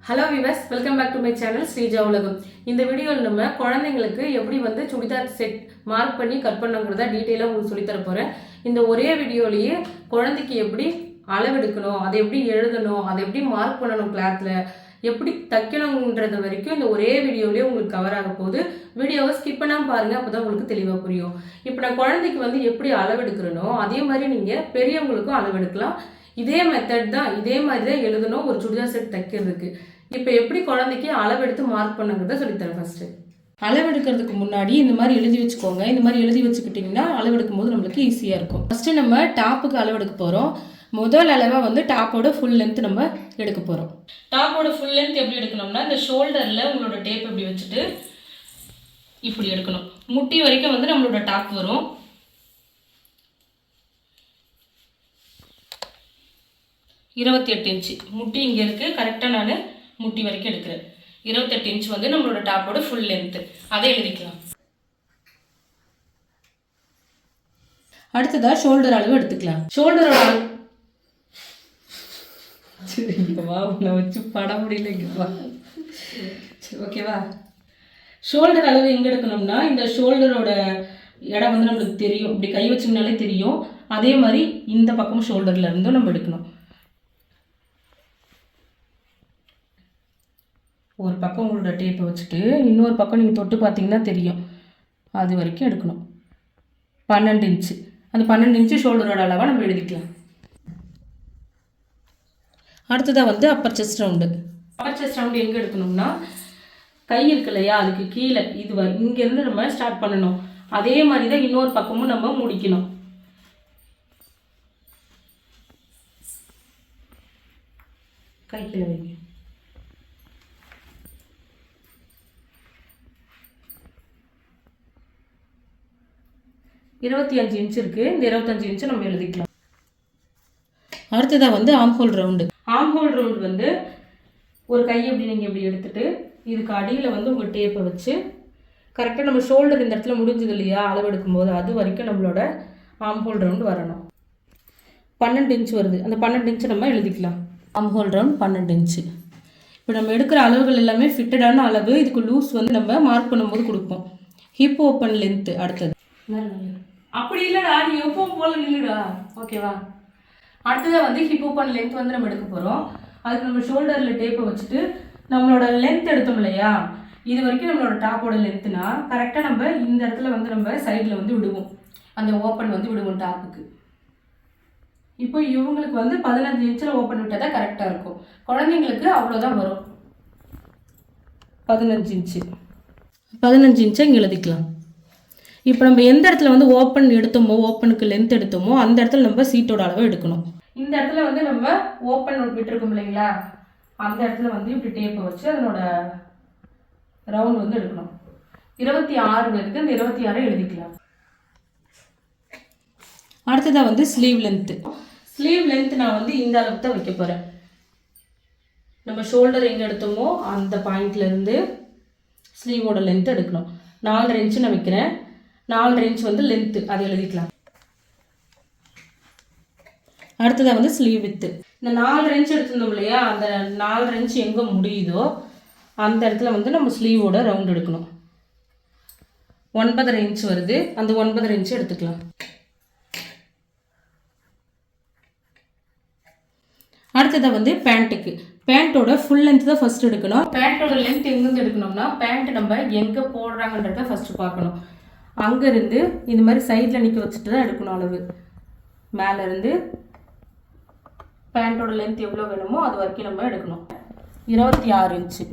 Hello viewers, welcome back to my channel Sreeja உலகம். இந்த வீடியோவில் நம்ம குழந்தைங்களுக்கு எப்படி சுடிதார் செட் மார்க் பண்ணி கட் பண்ணணுங்கிறத டீட்டெயிலாக உங்களுக்கு சொல்லித்தர போகிறேன். இந்த ஒரே வீடியோலேயே குழந்தைக்கு எப்படி அளவெடுக்கணும், அதை எப்படி எழுதணும், அதை எப்படி மார்க் பண்ணணும், கிளாத்தில் எப்படி தைக்கணுன்றது வரைக்கும் இந்த ஒரே வீடியோலேயே உங்களுக்கு கவர் ஆக போகுது. வீடியோவை ஸ்கிப் பண்ணாமல் பாருங்கள், அப்போ தான் உங்களுக்கு தெளிவாக புரியும். இப்போ நான் குழந்தைக்கு எப்படி அளவெடுக்கிறனோ அதே மாதிரி நீங்கள் பெரியவங்களுக்கும் அளவெடுக்கலாம். இதே மெத்தட் தான், இதே மாதிரி தான் எழுதணும் ஒரு சுடிதார் செட் தைக்கிறதுக்கு. இப்போ எப்படி குழந்தைக்கு அளவெடுத்து மார்க் பண்ணுங்கிறத சொல்லித்தரேன். ஃபர்ஸ்ட் அளவெடுக்கிறதுக்கு முன்னாடி இந்த மாதிரி எழுதி வச்சுக்கோங்க. இந்த மாதிரி எழுதி வச்சுக்கிட்டிங்கன்னா அளவெடுக்கும் போது நம்மளுக்கு ஈஸியாக இருக்கும். ஃபர்ஸ்ட் நம்ம டாப்புக்கு அளவெடுக்க போகிறோம். முதல் அளவாக டாப்போட ஃபுல் லென்த் நம்ம எடுக்க போகிறோம். டாப்போட ஃபுல் லென்த் எப்படி எடுக்கணும்னா, இந்த ஷோல்டரில் உங்களோட டேப் இப்படி வச்சுட்டு இப்படி எடுக்கணும். முட்டி வரைக்கும் நம்மளோட டாப் வரும். $28 இன்ச்சு முட்டி இங்கே இருக்குது. கரெக்டாக நான் முட்டி வரைக்கும் எடுக்கிறேன். 28 இன்ச் நம்மளோட டாப்போட ஃபுல் லென்த்து. அதை எழுதிக்கலாம். அடுத்ததாக ஷோல்டர் அளவு எடுத்துக்கலாம். ஷோல்டரோட அளவு உன்னை வச்சு பட முடியல. சரி, ஓகேவா? ஷோல்டர் அளவு எங்கே எடுக்கணும்னா, இந்த ஷோல்டரோட இடம் நம்மளுக்கு தெரியும். இப்படி கை வச்சிங்கனாலே தெரியும். அதே மாதிரி இந்த பக்கம் ஷோல்டரில் இருந்தும் நம்ம எடுக்கணும். ஒரு பக்கம் உங்களோட டேப்பை வச்சுட்டு இன்னொரு பக்கம் நீங்கள் தொட்டு பார்த்தீங்கன்னா தெரியும். அது வரைக்கும் எடுக்கணும். 12 இன்ச்சு. அந்த 12 இன்ச்சு ஷோல்டரோட அளவாக நம்ம எழுதிக்கலாம். அடுத்ததாக Appar chest round. Appar chest round எங்கே எடுக்கணும்னா, கை இருக்கு இல்லையா, அதுக்கு கீழே இது இங்கேருந்து நம்ம ஸ்டார்ட் பண்ணணும். அதே மாதிரி தான் இன்னொரு பக்கமும் நம்ம முடிக்கணும். கை கீழே வைங்க. 25 இன்ச் இருக்குது. இந்த 25 இன்ச்சை நம்ம எழுதிக்கலாம். அடுத்ததாக ஆம்ஹோல் ரவுண்டு. ஆம்ஹோல் ரவுண்டு ஒரு கை நீங்கள் இப்படி எடுத்துகிட்டு இதுக்கு அடியில் உங்கள் டேப்பை வச்சு கரெக்டாக நம்ம ஷோல்டர் இந்த இடத்துல முடிஞ்சது இல்லையா, அளவெடுக்கும் போது அது வரைக்கும் நம்மளோட ஆம்ஹோல் ரவுண்டு வரணும். 12 இன்ச் வருது. அந்த 12 இன்ச்சை நம்ம எழுதிக்கலாம். Armhole round 12 inch. இப்போ நம்ம எடுக்கிற அளவுகள் எல்லாமே ஃபிட்டடான அளவு. இதுக்கு லூஸ் நம்ம மார்க் பண்ணும்போது கொடுப்போம். Hip open length. அடுத்தது அப்படி இல்லைடா, நீ எப்பவும் போல நில்லுடா, ஓகேவா? அடுத்ததாக ஹிப் ஓப்பன் லென்த் நம்ம எடுக்க போகிறோம். அதுக்கு நம்ம ஷோல்டரில் டேப்பை வச்சுட்டு நம்மளோட லென்த் எடுத்தோம் இல்லையா, இது வரைக்கும் நம்மளோட டாப்போட லென்த்துனா கரெக்டாக நம்ம இந்த இடத்துல நம்ம சைடில் விடுவோம். அந்த ஓப்பன் விடுவோம் டாப்புக்கு. இப்போ இவங்களுக்கு 15 இன்ச்சில் ஓப்பன் விட்டால் தான் கரெக்டாக இருக்கும். குழந்தைங்களுக்கு அவ்வளோதான் வரும். 15 இன்ச்சு. 15 இன்ச்சை இங்கே எழுதிக்கலாம். இப்போ நம்ம எந்த இடத்துல ஓப்பன் எடுத்தோமோ, ஓப்பனுக்கு லென்த் எடுத்தோமோ அந்த இடத்துல நம்ம சீட்டோட அளவு எடுக்கணும். இந்த இடத்துல நம்ம ஓப்பன் விட்டுருக்கோம் இல்லைங்களா, அந்த இடத்துல இப்படி டேப்பை வச்சு அதனோட ரவுண்ட் எடுக்கணும். 26 இருக்குது. இந்த 26 எழுதிக்கலாம். அடுத்ததாக ஸ்லீவ் லென்த்து. ஸ்லீவ் லென்த் நான் இந்த அளவுக்கு தான் வைக்க போகிறேன். நம்ம ஷோல்டர் எங்கே எடுத்தோமோ அந்த பாயிண்ட்லேருந்து ஸ்லீவோட லென்த் எடுக்கணும். 4.5 இன்ச்சு நான் வைக்கிறேன். 4.5 இன்ச் லென்த்து, அதை எழுதிக்கலாம். அடுத்ததாக ஸ்லீவ் வித்து. இந்த 4.5 இன்ச் எடுத்துருந்தோம் இல்லையா, அந்த 4.5 இன்ச் எங்கே முடியுதோ அந்த இடத்துல நம்ம ஸ்லீவோட ரவுண்ட் எடுக்கணும். 9.5 இன்ச் வருது. அந்த 9.5 இன்ச் எடுத்துக்கலாம். அடுத்ததாக பேண்ட்டுக்கு. பேண்ட்டோட ஃபுல் லென்த் தான் ஃபஸ்ட் எடுக்கணும். பேண்ட்டோட லென்த் எங்கேருந்து எடுக்கணும்னா, பேண்ட் நம்ம எங்கே போடுறாங்கன்றத ஃபஸ்ட்டு பார்க்கணும். அங்கேருந்து இந்த மாதிரி சைடில் நிற்க வச்சுட்டு தான் எடுக்கணும் அளவு. மேலேருந்து பேண்ட்டோட லென்த் எவ்வளோ வேணுமோ அது வரைக்கும் நம்ம எடுக்கணும். 26 இன்ச்சு.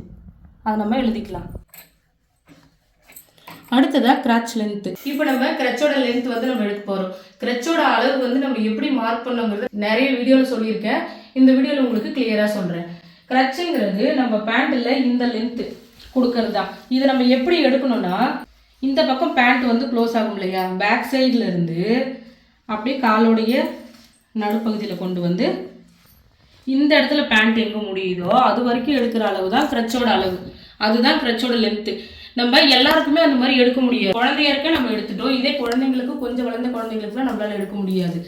அதை நம்ம எழுதிக்கலாம். அடுத்ததாக கிராச் லென்த்து. இப்போ நம்ம கிரச்சோட லென்த் நம்ம எடுக்க போகிறோம். கிரச்சோட அளவு நம்ம எப்படி மார்க் பண்ணுங்கிறது நிறைய வீடியோவில் சொல்லியிருக்கேன். இந்த வீடியோவில் உங்களுக்கு கிளியராக சொல்கிறேன். கிரச்சுங்கிறது நம்ம பேண்ட்டில் இந்த லென்த்து கொடுக்கறது தான். இதை நம்ம எப்படி எடுக்கணும்னா, இந்த பக்கம் பேண்ட் க்ளோஸ் ஆகும் இல்லையா, பேக் சைடில் இருந்து அப்படியே காலோடைய நடுப்பகுதியில் கொண்டு இந்த இடத்துல பேண்ட் எங்கே முடியுதோ அது வரைக்கும் எடுக்கிற அளவு தான் கிரச்சோட அளவு. அதுதான் கிரச்சோட லென்த்து. நம்ம எல்லாருக்குமே அந்த மாதிரி எடுக்க முடியாது. குழந்தையா இருக்க நம்ம எடுத்துட்டோம். இதே குழந்தைங்களுக்கு, கொஞ்சம் வளர்ந்த குழந்தைங்களுக்குலாம் நம்மளால எடுக்க முடியாது.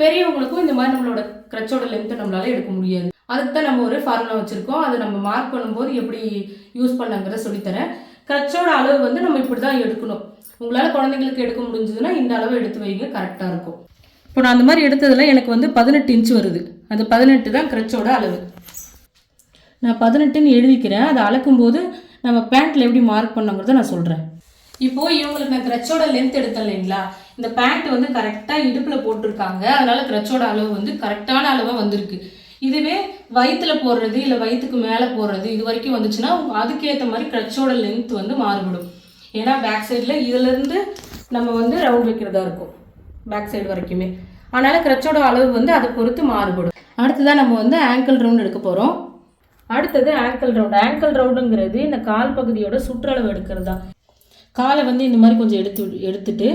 பெரியவங்களுக்கும் இந்த மாதிரி நம்மளோட கிரச்சோட லென்த்தை நம்மளால எடுக்க முடியாது. அதுக்கு தான் நம்ம ஒரு ஃபார்முலா வச்சுருக்கோம். அதை நம்ம மார்க் பண்ணும்போது எப்படி யூஸ் பண்ணாங்கிறத சொல்லித்தரேன். கிரச்சோட அளவு வந்து நம்ம இப்படி தான் எடுக்கணும். உங்களால் குழந்தைங்களுக்கு எடுக்க முடிஞ்சதுன்னா இந்த அளவு எடுத்து வைங்க, கரெக்டாக இருக்கும். இப்போ நான் அந்த மாதிரி எடுத்ததில் எனக்கு வந்து 18 இன்ச்சு வருது. அந்த 18 தான் கிரச்சோட அளவு. நான் 18ன்னு எழுதிக்கிறேன். அதை அளக்கும்போது நம்ம பேண்ட்டில் எப்படி மார்க் பண்ணோங்கிறத நான் சொல்கிறேன். இப்போது இவங்களுக்கு நான் கிரச்சோட லென்த் எடுத்தேன் இல்லைங்களா, இந்த பேண்ட் வந்து கரெக்டாக இடுப்பில் போட்டிருக்காங்க. அதனால் கிரச்சோட அளவு வந்து கரெக்டான அளவாக வந்திருக்கு. இதுவே வயிற்றில் போடுறது இல்லை வயிற்றுக்கு மேலே போடுறது இது வரைக்கும் வந்துச்சுன்னா அதுக்கேற்ற மாதிரி கிரச்சோட லென்த் வந்து மாறுபடும். ஏன்னா பேக் சைடில் இதிலேருந்து நம்ம வந்து ரவுண்ட் வைக்கிறதா இருக்கும் பேக் சைடு வரைக்குமே. அதனால் கிரச்சோட அளவு வந்து அதை பொறுத்து மாறுபடும். அடுத்ததான் நம்ம வந்து ஆங்கிள் ரவுண்ட் எடுக்க போகிறோம். அடுத்தது ஆங்கிள் ரவுண்டு. ஆங்கிள் ரவுண்டுங்கிறது இந்த கால் பகுதியோட சுற்றளவு எடுக்கிறது தான். காலை வந்து இந்த மாதிரி கொஞ்சம் எடுத்துட்டு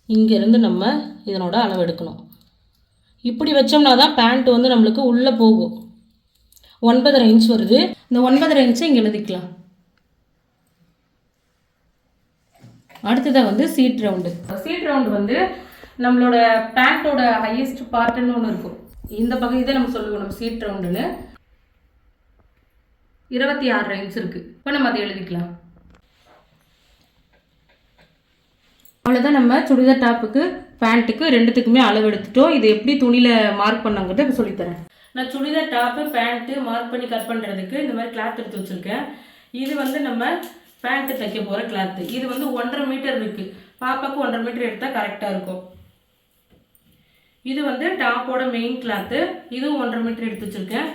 இங்கேருந்து நம்ம இதனோட அளவு எடுக்கணும். இப்படி வச்சோம்னா தான் பேண்ட் வந்து நம்மளுக்கு உள்ளே போகும். 9.5 இன்ச் வருது. இந்த 9.5 இன்ச்சை இங்கே எழுதிக்கலாம். அடுத்ததாக வந்து சீட் ரவுண்டு. சீட் ரவுண்டு வந்து நம்மளோட பேண்ட்டோட ஹையஸ்ட் பார்ட்டுன்னு ஒன்று இருக்கும். இந்த பகுதி தான் நம்ம சொல்லுவோம் நம்ம சீட் ரவுண்டுன்னு. 26 இன்ச் இருக்குது. இப்போ நம்ம அதை எழுதிக்கலாம். அவ்வளோதான், நம்ம சுடிதார் டாப்புக்கு பேண்ட்டுக்கு ரெண்டுத்துக்குமே அளவு எடுத்துட்டோம். இது எப்படி துணியில் மார்க் பண்ணாங்கிறத இப்போ சொல்லித்தரேன். நான் சுடிதார் டாப்பு பேண்ட்டு மார்க் பண்ணி கட் பண்ணுறதுக்கு இந்த மாதிரி கிளாத் எடுத்து வச்சுருக்கேன். இது வந்து நம்ம பேண்ட்டு தைக்க போகிற கிளாத்து. இது வந்து 1.5 மீட்டர் இருக்குது. பாப்பாவுக்கு 1.5 மீட்டர் எடுத்தால் கரெக்டாக இருக்கும். இது வந்து டாப்போட மெயின் கிளாத்து. இதுவும் 1.5 மீட்டர் எடுத்து வச்சுருக்கேன்.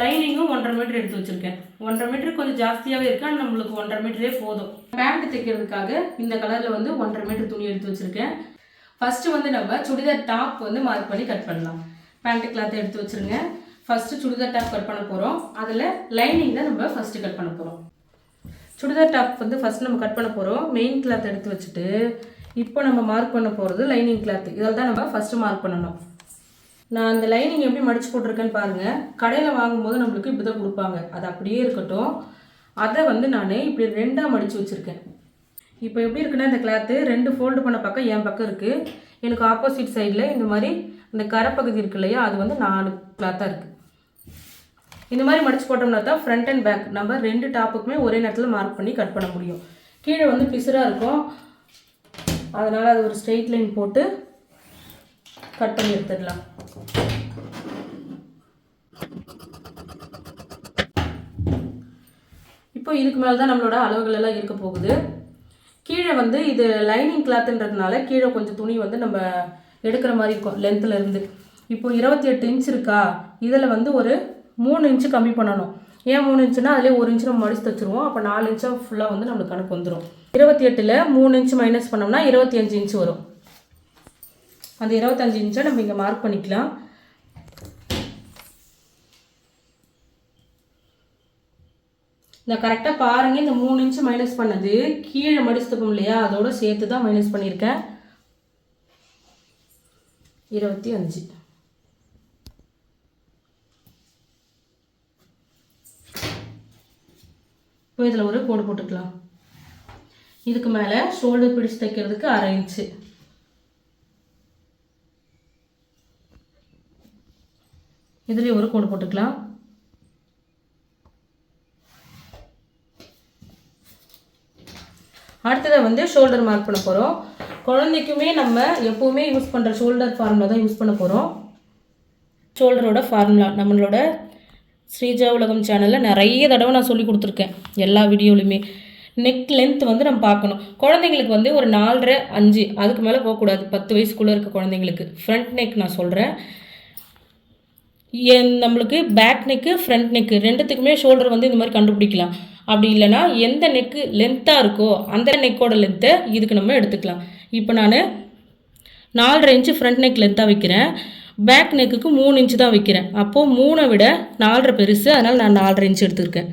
லைனிங்கும் 1.5 மீட்டர் எடுத்து வச்சுருக்கேன். 1.5 மீட்டர் கொஞ்சம் ஜாஸ்தியாகவே இருக்கு. ஆனால் நம்மளுக்கு 1.5 மீட்டரே போதும். பேண்ட் தைக்கிறதுக்காக இந்த கலரில் வந்து 1.5 மீட்டர் துணி எடுத்து வச்சுருக்கேன். ஃபஸ்ட்டு வந்து நம்ம சுடிதார் டாப் வந்து மார்க் பண்ணி கட் பண்ணலாம். பேண்ட்டு கிளாத்தை எடுத்து வச்சுருங்க. ஃபஸ்ட்டு சுடிதார் டாப் கட் பண்ண போகிறோம். அதில் லைனிங் தான் நம்ம ஃபஸ்ட்டு கட் பண்ண போகிறோம். சுடிதார் டாப் வந்து ஃபஸ்ட்டு நம்ம கட் பண்ண போகிறோம். மெயின் கிளாத் எடுத்து வச்சுட்டு இப்போ நம்ம மார்க் பண்ண போகிறது லைனிங் கிளாத்து. இதில் தான் நம்ம ஃபஸ்ட்டு மார்க் பண்ணணும். நான் அந்த லைனிங் எப்படி மடித்து போட்டிருக்கேன்னு பாருங்கள். கடையில் வாங்கும்போது நம்மளுக்கு இப்படி தான் கொடுப்பாங்க. அது அப்படியே இருக்கட்டும். அதை வந்து நான் இப்படி 2ஆக மடித்து வச்சுருக்கேன். இப்போ எப்படி இருக்குன்னா இந்த கிளாத்து 2 ஃபோல்டு பண்ண பக்கம் என் பக்கம் இருக்குது. எனக்கு ஆப்போசிட் சைடில் இந்த மாதிரி இந்த கரைப்பகுதி இருக்கு இல்லையா, அது வந்து 4 கிளாத்தாக இருக்குது. இந்த மாதிரி மடித்து போட்டோம்னா தான் ஃப்ரண்ட் அண்ட் பேக் நம்ம 2 டாப்புக்குமே ஒரே நேரத்தில் மார்க் பண்ணி கட் பண்ண முடியும். கீழே வந்து பிசுறாக இருக்கும். அதனால் அது ஒரு ஸ்ட்ரெயிட் லைன் போட்டு கட் பண்ணி எடுத்துடலாம். இப்போ இதுக்கு மேலே தான் நம்மளோட அளவுகள் எல்லாம் இருக்க போகுது. கீழே வந்து இது லைனிங் கிளாத்துன்றதுனால கீழே கொஞ்சம் துணி வந்து நம்ம எடுக்கிற மாதிரி இருக்கும் லென்த்தில் இருந்து. இப்போ 28 இன்ச் இருக்கா, இதில் வந்து ஒரு 3 இன்ச்சு கம்மி பண்ணணும். ஏன் 3 இன்ச்சுனா அதிலே 1 இன்ச்சு நம்ம மடிச்சு தச்சுருவோம். அப்போ 4 இன்ச்சாக ஃபுல்லாக வந்து நம்மளுக்கு கணக்கு வந்துடும். 28ல் 3 இன்ச்சு மைனஸ் பண்ணோம்னா 25 இன்ச்சு வரும். அந்த 25 இன்ச்சை நம்ம இங்கே மார்க் பண்ணிக்கலாம். இந்த கரெக்டாக பாருங்கள். இந்த 3 இன்ச்சு மைனஸ் பண்ணது கீழே மடிச்சுப்போம் இல்லையா, அதோட சேர்த்து தான் மைனஸ் பண்ணியிருக்கேன். 25. இப்போ இதில் ஒரு கோடு போட்டுக்கலாம். இதுக்கு மேலே ஷோல்டர் பிடிச்சு தைக்கிறதுக்கு 1/2 இன்ச்சு. இதுலேயே ஒரு கோடு போட்டுக்கலாம். அடுத்ததை வந்து ஷோல்டர் மார்க் பண்ண போகிறோம். குழந்தைக்குமே நம்ம எப்போவுமே யூஸ் பண்ணுற ஷோல்டர் ஃபார்முலா தான் யூஸ் பண்ண போகிறோம். ஷோல்டரோட ஃபார்முலா நம்மளோட ஸ்ரீஜா உலகம் சேனலில் நிறைய தடவை நான் சொல்லி கொடுத்துருக்கேன் எல்லா வீடியோலையுமே. நெக் லென்த் வந்து நம்ம பார்க்கணும். குழந்தைங்களுக்கு வந்து ஒரு 4.5 5 அதுக்கு மேலே போகக்கூடாது. 10 வயசுக்குள்ளே இருக்க குழந்தைங்களுக்கு ஃப்ரண்ட் நெக் நான் சொல்கிறேன். நம்மளுக்கு பேக் நெக்கு ஃப்ரண்ட் நெக்கு ரெண்டுத்துக்குமே ஷோல்டர் வந்து இந்த மாதிரி கண்டுபிடிக்கலாம். அப்படி இல்லைனா எந்த நெக்கு லென்த்தாக இருக்கோ அந்த நெக்கோட லென்த்தை இதுக்கு நம்ம எடுத்துக்கலாம். இப்போ நான் 4.5 இன்ச்சு ஃப்ரண்ட் நெக் லென்த்தாக வைக்கிறேன். பேக் நெக்குக்கு 3 இன்ச்சு தான் வைக்கிறேன். அப்போது 3 விட 4.5 பெருசு, அதனால் நான் 4.5 இன்ச்சு எடுத்துருக்கேன்.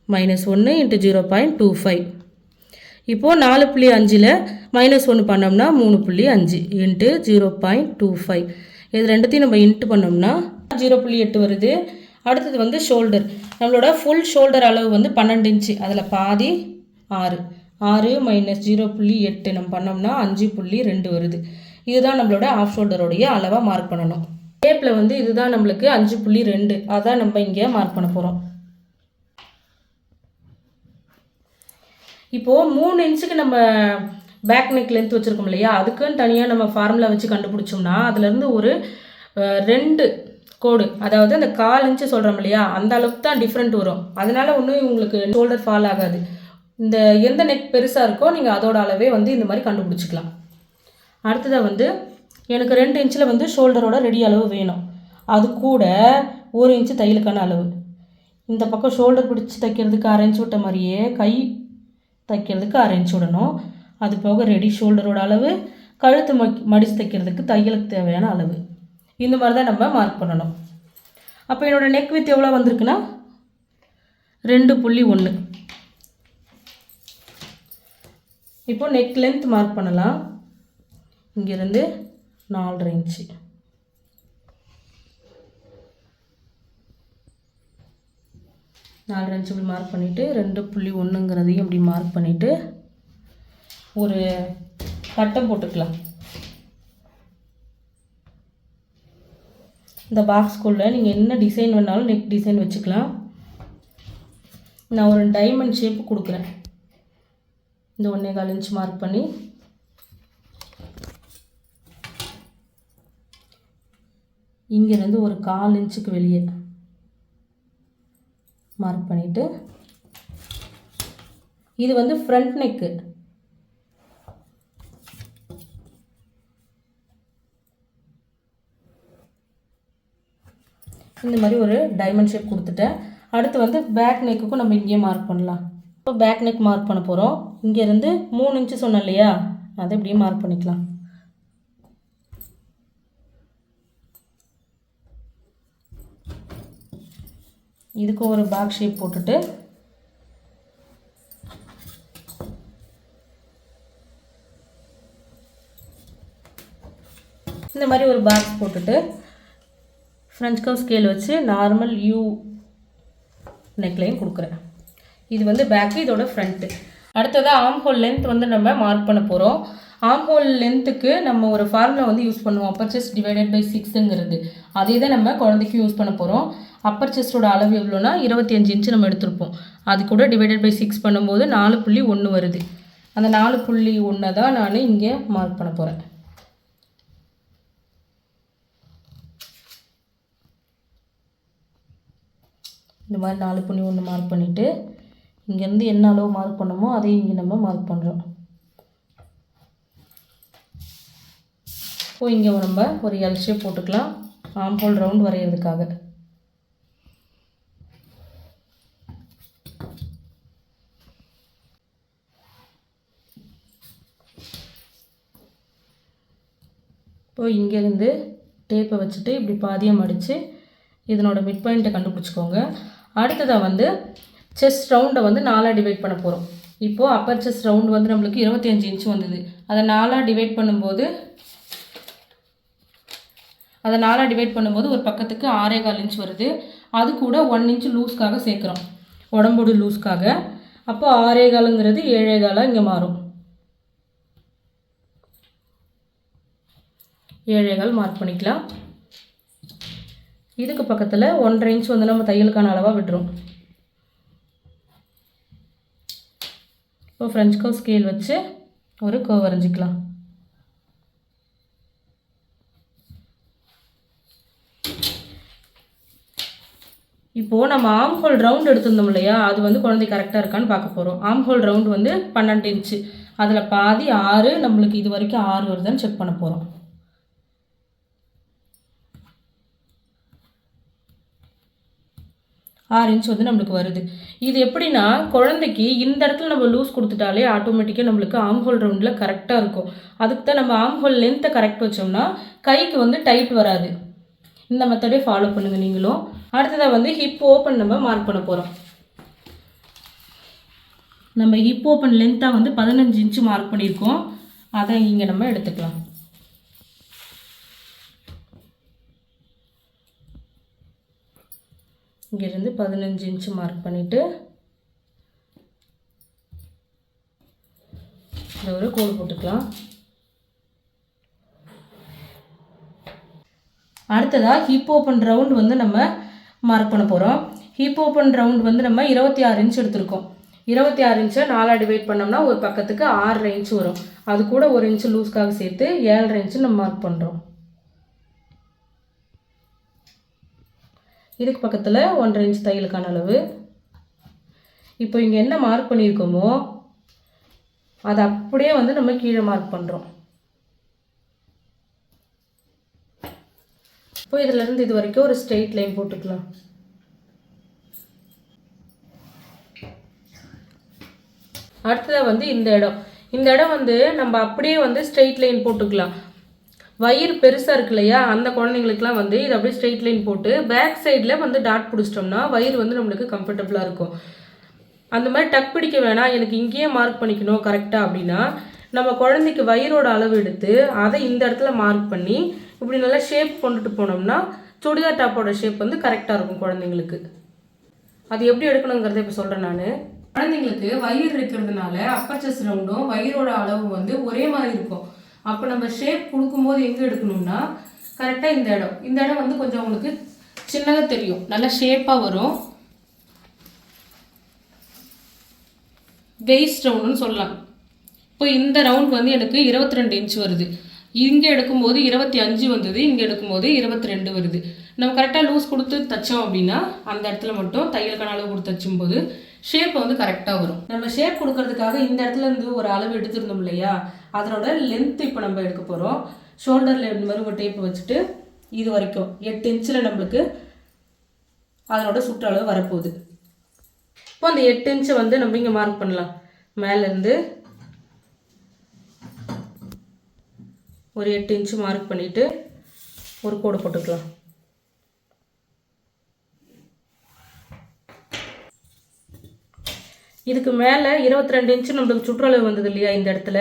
-1 × 0.25. இப்போது 4.5ல் -1 பண்ணோம்னா 3.5 × 0.25. இது ரெண்டுத்தையும் நம்ம இன்ட்டு பண்ணோம்னா 0.8 வருது. அடுத்தது வந்து ஷோல்டர். நம்மளோட ஃபுல் ஷோல்டர் அளவு வந்து 12 இன்ச்சு. அதில் பாதி 6 -0.8 நம்ம பண்ணோம்னா 5.2 வருது. இதுதான் நம்மளோட ஆஃப் ஷோல்டரோடைய அளவாக மார்க் பண்ணணும். டேப்பில் வந்து இதுதான் நம்மளுக்கு 5.2, அதான் நம்ம இங்கே மார்க் பண்ண போகிறோம். இப்போது 3 இன்ச்சுக்கு நம்ம பேக் நெக் லென்த் வச்சுருக்கோம் இல்லையா, அதுக்குன்னு தனியாக நம்ம ஃபார்முலா வச்சு கண்டுபிடிச்சோம்னா அதுலேருந்து ஒரு 2 கோடு, அதாவது அந்த 1/4 இன்ச்சு சொல்கிறோம் இல்லையா, அந்த அளவுக்கு தான் டிஃப்ரெண்ட் வரும். அதனால் ஒன்றும் உங்களுக்கு ஷோல்டர் ஃபால் ஆகாது. இந்த எந்த நெக் பெருசாக இருக்கோ நீங்கள் அதோட அளவே வந்து இந்த மாதிரி கண்டுபிடிச்சிக்கலாம். அடுத்ததாக வந்து எனக்கு 2 இன்ச்சில் வந்து ஷோல்டரோட ரெடி அளவு வேணும். அது கூட 1 இன்ச்சு தையலுக்கான அளவு. இந்த பக்கம் ஷோல்டர் பிடிச்சி தைக்கிறதுக்கு 1/2 இன்ச் விட்ட மாதிரியே கை தைக்கிறதுக்கு 1/2 இன்ச் விடணும். அது போக ரெடி ஷோல்டரோட அளவு, கழுத்து மடித்து தைக்கிறதுக்கு தையலுக்கு தேவையான அளவு, இந்த மாதிரி தான் நம்ம மார்க் பண்ணணும். அப்போ என்னோடய நெக் வித் எவ்வளோ வந்திருக்குன்னா 2.1. இப்போது நெக் லென்த் மார்க் பண்ணலாம். இங்கேருந்து 4.5 இன்ச்சு. இப்படி மார்க் பண்ணிவிட்டு 2.1ங்கிறதையும் இப்படி மார்க் பண்ணிவிட்டு ஒரு கட்டம் போட்டுக்கலாம். இந்த பாக்ஸ்குள்ளே நீங்கள் என்ன டிசைன் வேணாலும் நெக் டிசைன் வச்சுக்கலாம். நான் ஒரு டைமண்ட் ஷேப் கொடுக்குறேன். இந்த 1.25 இன்ச் மார்க் பண்ணி இங்கேருந்து ஒரு 1/4 இன்ச்சுக்கு வெளியே மார்க் பண்ணிவிட்டு, இது வந்து ஃப்ரண்ட் நெக்கு. இந்த மாதிரி ஒரு டைமண்ட் ஷேப் கொடுத்துட்டேன். அடுத்து வந்து பேக் நெக்குக்கும் நம்ம இங்கேயே மார்க் பண்ணலாம். இப்போ பேக் நெக் மார்க் பண்ண போகிறோம். இங்கேருந்து 3 இன்ச்சு சொன்னோம் இல்லையா, அதை இப்படியே மார்க் பண்ணிக்கலாம். இதுக்கு ஒரு பாக்ஸ் ஷேப் போட்டுட்டு இந்த மாதிரி ஒரு பாக்ஸ் போட்டுட்டு ஃப்ரெஞ்ச் கர்வ் ஸ்கேல் வச்சு நார்மல் யூ நெக்லைன் கொடுக்குறேன். இது வந்து பேக்கு, இதோட ஃப்ரண்ட்டு. அடுத்ததாக ஆர்ம் ஹோல் லென்த் வந்து நம்ம மார்க் பண்ண போகிறோம். ஆர்ம் ஹோல் லென்த்துக்கு நம்ம ஒரு ஃபார்முலா வந்து யூஸ் பண்ணுவோம், அப்பர் செஸ்ட் டிவைடட் பை 6ங்கிறது. அதே தான் நம்ம குழந்தைக்கு யூஸ் பண்ண போகிறோம். அப்பர் செஸ்ட்டோட அளவு எவ்வளோனா 25 இன்ச்சு நம்ம எடுத்திருப்போம். அது கூட டிவைடட் பை 6 பண்ணும்போது 4.1 வருது. அந்த 4.1 தான் நான் இங்கே மார்க் பண்ண போகிறேன். இந்த மாதிரி 4.1 மார்க் பண்ணிவிட்டு இங்கேருந்து என்ன அளவு மார்க் பண்ணமோ அதையும் இங்கே நம்ம மார்க் பண்ணுறோம். இப்போ இங்கே நம்ம ஒரு எல் ஷேப் போட்டுக்கலாம் ஆர்ம் ஹோல் ரவுண்ட் வரைகிறதுக்காக. இப்போ இங்கேருந்து டேப்பை வச்சுட்டு இப்படி பாதியம் அடித்து இதனோட மிட் பாயிண்ட்டை கண்டுபிடிச்சிக்கோங்க. அடுத்ததாக வந்து செஸ்ட் ரவுண்டை வந்து 4ஆக டிவைட் பண்ண போகிறோம். இப்போது அப்பர் செஸ்ட் ரவுண்டு வந்து நம்மளுக்கு 25 இன்ச்சு வந்தது. அதை 4ஆக டிவைட் பண்ணும்போது ஒரு பக்கத்துக்கு 6.25 இன்ச் வருது. அது கூட 1 இன்ச் லூஸ்க்காக சேர்க்குறோம், உடம்போடு லூஸ்க்காக. அப்போ 6.25ங்கிறது 7.25 இங்கே மாறும். 7.25 மார்க் பண்ணிக்கலாம். இதுக்கு பக்கத்தில் 1.5 இன்ச் வந்து நம்ம தையலுக்கான அளவாக விட்டுரும். இப்போ ஃப்ரெஞ்ச் கர்வ் ஸ்கேல் வச்சு ஒரு கர்வ் வரைஞ்சிக்கலாம். இப்போது நம்ம ஆர்ம் ஹோல் ரவுண்ட் எடுத்திருந்தோம் இல்லையா, அது வந்து குழந்தை கரெக்டாக இருக்கான்னு பார்க்க போகிறோம். ஆர்ம் ஹோல் ரவுண்டு வந்து 12 இன்ச்சு, அதில் பாதி 6, நம்மளுக்கு இது வரைக்கும் 6 வருதுன்னு செக் பண்ண போகிறோம். 6 இன்ச் வந்து நம்மளுக்கு வருது. இது எப்படின்னா, குழந்தைக்கு இந்த இடத்துல நம்ம லூஸ் கொடுத்துட்டாலே ஆட்டோமேட்டிக்காக நம்மளுக்கு ஆர்ம் ஹோல் ரவுண்டில் கரெக்டாக இருக்கும். அதுக்கு தான் நம்ம ஆர்ம் ஹோல் லென்த்தை கரெக்ட் வச்சோம்னா கைக்கு வந்து டைட் வராது. இந்த மெத்தடே ஃபாலோ பண்ணுங்கள் நீங்களும். அடுத்ததாக வந்து ஹிப் ஓப்பன் நம்ம மார்க் பண்ண போகிறோம். நம்ம ஹிப் ஓப்பன் லென்த்தாக வந்து 15 இன்ச்சு மார்க் பண்ணியிருக்கோம். அதை இங்கே நம்ம எடுத்துக்கலாம். இங்கேருந்து 15 இன்ச்சு மார்க் பண்ணிவிட்டு இந்த ஒரு கோடு போட்டுக்கலாம். அடுத்ததாக ஹிப் ஓப்பன் ரவுண்ட் வந்து நம்ம மார்க் பண்ண போகிறோம். ஹிப் ஓப்பன் ரவுண்ட் வந்து நம்ம 26 இன்ச் எடுத்திருக்கோம். 26 இன்ச்சை 4 டிவைட் பண்ணோம்னா ஒரு பக்கத்துக்கு 6 இன்ச் வரும். அது கூட 1 இன்ச்சு லூஸ்க்காக சேர்த்து 7 இன்ச்சு நம்ம மார்க் பண்ணுறோம். இதுக்கு பக்கத்தில் 1 இன்ச் தையலுக்கான அளவு. இப்போ இங்கே என்ன மார்க் பண்ணியிருக்கோமோ அதை அப்படியே வந்து நம்ம கீழே மார்க் பண்ணுறோம். இப்போ இதிலேருந்து இது வரைக்கும் ஒரு ஸ்ட்ரெயிட் லைன் போட்டுக்கலாம். அடுத்ததாக வந்து இந்த இடம் வந்து நம்ம அப்படியே வந்து ஸ்ட்ரெயிட் லைன் போட்டுக்கலாம். வயிறு பெருசாக இருக்கு இல்லையா, அந்த குழந்தைங்களுக்குலாம் வந்து இது அப்படியே ஸ்ட்ரெயிட் லைன் போட்டு பேக் சைடில் வந்து டாட் பிடிச்சிட்டோம்னா வயிறு வந்து நம்மளுக்கு கம்ஃபர்டபுளாக இருக்கும். அந்த மாதிரி டக் பிடிக்க வேணாம், எனக்கு இங்கேயே மார்க் பண்ணிக்கணும் கரெக்டாக அப்படின்னா நம்ம குழந்தைக்கு வயிறோட அளவு எடுத்து அதை இந்த இடத்துல மார்க் பண்ணி இப்படி நல்லா ஷேப் கொண்டுட்டு போனோம்னா சுடிதார் டாப்போட ஷேப் வந்து கரெக்டாக இருக்கும் குழந்தைங்களுக்கு. அது எப்படி எடுக்கணுங்கிறத இப்போ சொல்கிறேன் நான். குழந்தைங்களுக்கு வயிறு இருக்கிறதுனால அப்பர் செஸ்ட் ரவுண்டும் வயிறோட அளவு வந்து ஒரே மாதிரி இருக்கும். அப்போ நம்ம ஷேப் கொடுக்கும்போது எங்கே எடுக்கணும்னா கரெக்டாக இந்த இடம் வந்து கொஞ்சம் உங்களுக்கு சின்னதாக தெரியும், நல்லா ஷேப்பாக வரும். வெயிஸ்ட் ரவுண்டுன்னு சொல்லலாம். இப்போ இந்த ரவுண்ட் வந்து எனக்கு 22 இன்ச் வருது. இங்கே எடுக்கும்போது 25 வந்தது, இங்கே எடுக்கும்போது 22 வருது. நம்ம கரெக்டாக லூஸ் கொடுத்து தைச்சோம் அப்படின்னா அந்த இடத்துல மட்டும் தையலுக்கான அளவு கொடுத்து தைச்சும்போது ஷேப் வந்து கரெக்டாக வரும். நம்ம ஷேப் கொடுக்கறதுக்காக இந்த இடத்துல இருந்து ஒரு அளவு எடுத்துருந்தோம் இல்லையா, அதனோட லென்த் இப்போ நம்ம எடுக்க போகிறோம். ஷோல்டரில் இந்த மாதிரி ஒரு டேப் வச்சுட்டு இது வரைக்கும் 8 இன்ச்சில் நம்மளுக்கு அதனோட சுற்றளவு வரப்போகுது. இப்போ அந்த 8 இன்ச்சை வந்து நம்ம இங்கே மார்க் பண்ணலாம். மேலேருந்து ஒரு 8 இன்ச்சு மார்க் பண்ணிவிட்டு ஒரு கோடு போட்டுக்கலாம். இதுக்கு மேலே 22 இன்ச்சு நம்மளுக்கு சுற்றளவு வந்தது இல்லையா, இந்த இடத்துல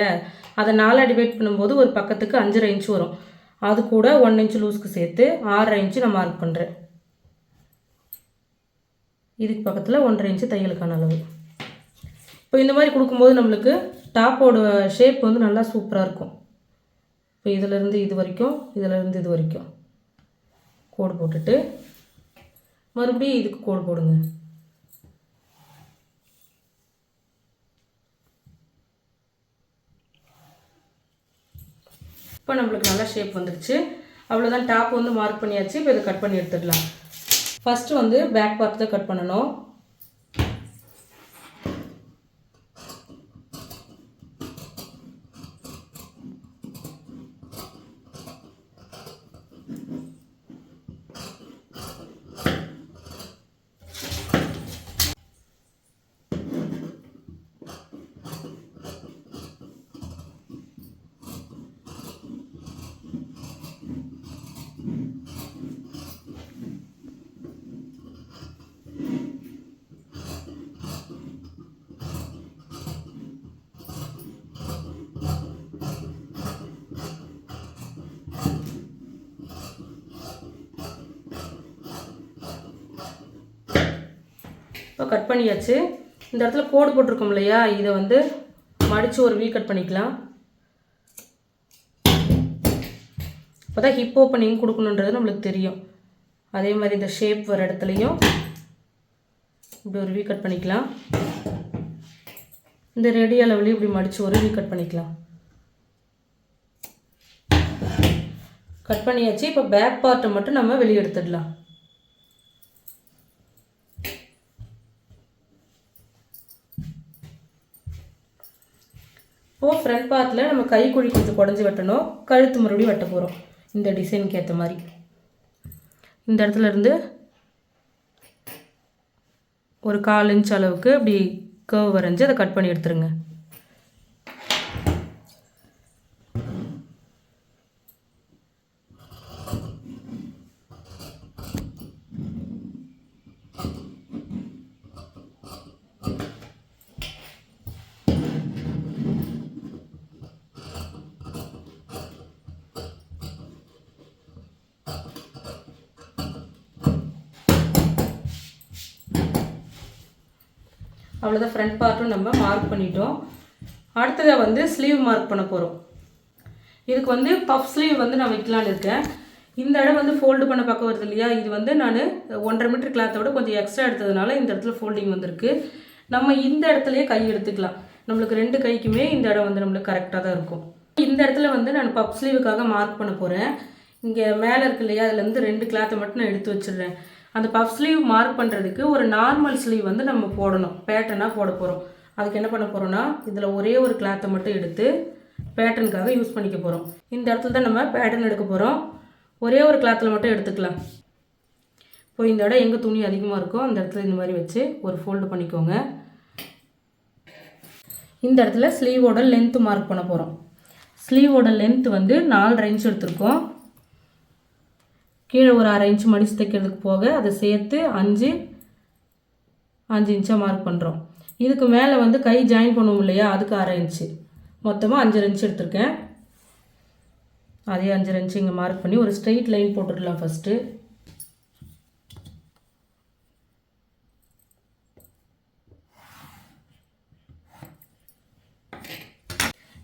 அதை 4 டிவைட் பண்ணும்போது ஒரு பக்கத்துக்கு 5.5 இன்ச்சு வரும். அது கூட 1 இன்ச்சு லூஸ்க்கு சேர்த்து 6.5 இன்ச்சு நான் மார்க் பண்ணுறேன். இதுக்கு பக்கத்தில் 1.5 இன்ச்சு தையலுக்கான அளவு. இப்போ இந்த மாதிரி கொடுக்கும்போது நம்மளுக்கு டாப்போட ஷேப் வந்து நல்லா சூப்பராக இருக்கும். இப்போ இதிலேருந்து இது வரைக்கும், இதிலேருந்து இது வரைக்கும் கோடு போட்டுட்டு மறுபடியும் இதுக்கு கோடு போடுங்க. இப்போ நம்மளுக்கு நல்லா ஷேப் வந்துடுச்சு. அவ்வளோதான், டாப் வந்து மார்க் பண்ணியாச்சு. இப்போ இதை கட் பண்ணி எடுத்துடலாம். ஃபஸ்ட்டு வந்து பேக் பார்ட் தான் கட் பண்ணணும். இப்போ கட் பண்ணியாச்சு. இந்த இடத்துல கோடு போட்டிருக்கோம் இல்லையா, இதை வந்து மடித்து ஒரு வீ கட் பண்ணிக்கலாம். அப்போ தான் ஹிப் ஓப்பனிங் கொடுக்கணுன்றது நம்மளுக்கு தெரியும். அதே மாதிரி இந்த ஷேப் வர இடத்துலையும் இப்படி ஒரு வீ கட் பண்ணிக்கலாம். இந்த ரெடி அளவுலையும் இப்படி மடித்து ஒரு வீ கட் பண்ணிக்கலாம். கட் பண்ணியாச்சு. இப்போ பேக் பார்ட்டை மட்டும் நம்ம வெளியே எடுத்துடலாம். இப்போது ஃப்ரண்ட் பார்ட்டில் நம்ம கை குழி கொஞ்சம் குடஞ்சி வெட்டணும், கழுத்து மறுபடியும் வெட்ட போகிறோம். இந்த டிசைனுக்கு ஏற்ற மாதிரி இந்த இடத்துல இருந்து ஒரு 1/4 இன்ச் அளவுக்கு இப்படி கர்வ் வரைஞ்சி அதை கட் பண்ணி எடுத்துருங்க. அவ்வளோதான், ஃப்ரண்ட் பார்ட்டும் நம்ம மார்க் பண்ணிட்டோம். அடுத்ததாக வந்து ஸ்லீவ் மார்க் பண்ண போகிறோம். இதுக்கு வந்து பஃப் ஸ்லீவ் வந்து நான் வைக்கலான்னு இருக்கேன். இந்த இடம் வந்து ஃபோல்டு பண்ண பக்கம் வருது இல்லையா, இது வந்து நான் 1.5 மீட்டர் கிளாத்தை விட கொஞ்சம் எக்ஸ்ட்ரா எடுத்ததுனால இந்த இடத்துல ஃபோல்டிங் வந்திருக்கு. நம்ம இந்த இடத்துலையே கை எடுத்துக்கலாம். நம்மளுக்கு 2 கைக்குமே இந்த இடம் வந்து நம்மளுக்கு கரெக்டாக தான் இருக்கும். இந்த இடத்துல வந்து நான் பப் ஸ்லீவுக்காக மார்க் பண்ண போகிறேன். இங்கே மேலே இருக்கு இல்லையா, அதுலேருந்து 2 கிளாத்தை மட்டும் நான் எடுத்து வச்சிடுறேன். அந்த பஃப் ஸ்லீவ் மார்க் பண்ணுறதுக்கு ஒரு நார்மல் ஸ்லீவ் வந்து நம்ம போடணும், பேட்டர்னாக போட போகிறோம். அதுக்கு என்ன பண்ண போகிறோன்னா, இதில் ஒரே ஒரு கிளாத்தை மட்டும் எடுத்து பேட்டர்னுக்காக யூஸ் பண்ணிக்க போகிறோம். இந்த இடத்துல தான் நம்ம பேட்டர்ன் எடுக்க போகிறோம். ஒரே ஒரு கிளாத்தில் மட்டும் எடுத்துக்கலாம். இப்போ இந்த இடம் எங்கே துணி அதிகமாக இருக்கோ அந்த இடத்துல இந்த மாதிரி வச்சு ஒரு ஃபோல்டு பண்ணிக்கோங்க. இந்த இடத்துல ஸ்லீவோட லென்த்து மார்க் பண்ண போகிறோம். ஸ்லீவோட லென்த் வந்து 4.5 இன்ச் எடுத்திருக்கோம். கீழே ஒரு 1/2 இன்ச் மடித்து தைக்கிறதுக்கு போக அதை சேர்த்து 5 இன்ச்சாக மார்க் பண்ணுறோம். இதுக்கு மேலே வந்து கை ஜாயின் பண்ணுவோம் இல்லையா, அதுக்கு 1/2 இன்ச்சு, மொத்தமாக 5.5 இன்ச் எடுத்திருக்கேன். அதே 5.5 இன்ச்சு இங்கே மார்க் பண்ணி ஒரு ஸ்ட்ரெயிட் லைன் போட்டுடலாம் ஃபஸ்ட்டு.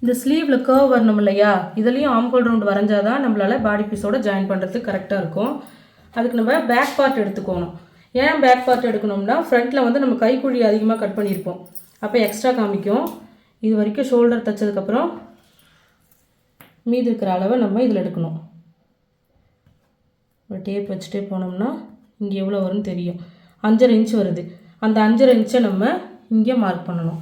இந்த ஸ்லீவில் கர்வ் வரணும் இல்லையா, இதுலேயும் ஆம்கோல் ரவுண்ட் வரைஞ்சாதான் நம்மளால் பாடி பீஸோட ஜாயின் பண்ணுறதுக்கு கரெக்டாக இருக்கும். அதுக்கு நம்ம பேக் பார்ட் எடுத்துக்கணும். ஏன் பேக் பார்ட் எடுக்கணும்னா, ஃப்ரண்ட்டில் வந்து நம்ம கைக்குழி அதிகமாக கட் பண்ணியிருப்போம், அப்போ எக்ஸ்ட்ரா காமிக்கும். இது வரைக்கும் ஷோல்டர் தைச்சதுக்கப்புறம் மீதி இருக்கிற அளவை நம்ம இதில் எடுக்கணும். ஒரு டேப் வச்சுட்டே போனோம்னா இங்கே எவ்வளோ வரும்னு தெரியும். 5.5 இன்ச் வருது. அந்த 5.5 இன்ச்சை நம்ம இங்கே மார்க் பண்ணணும்.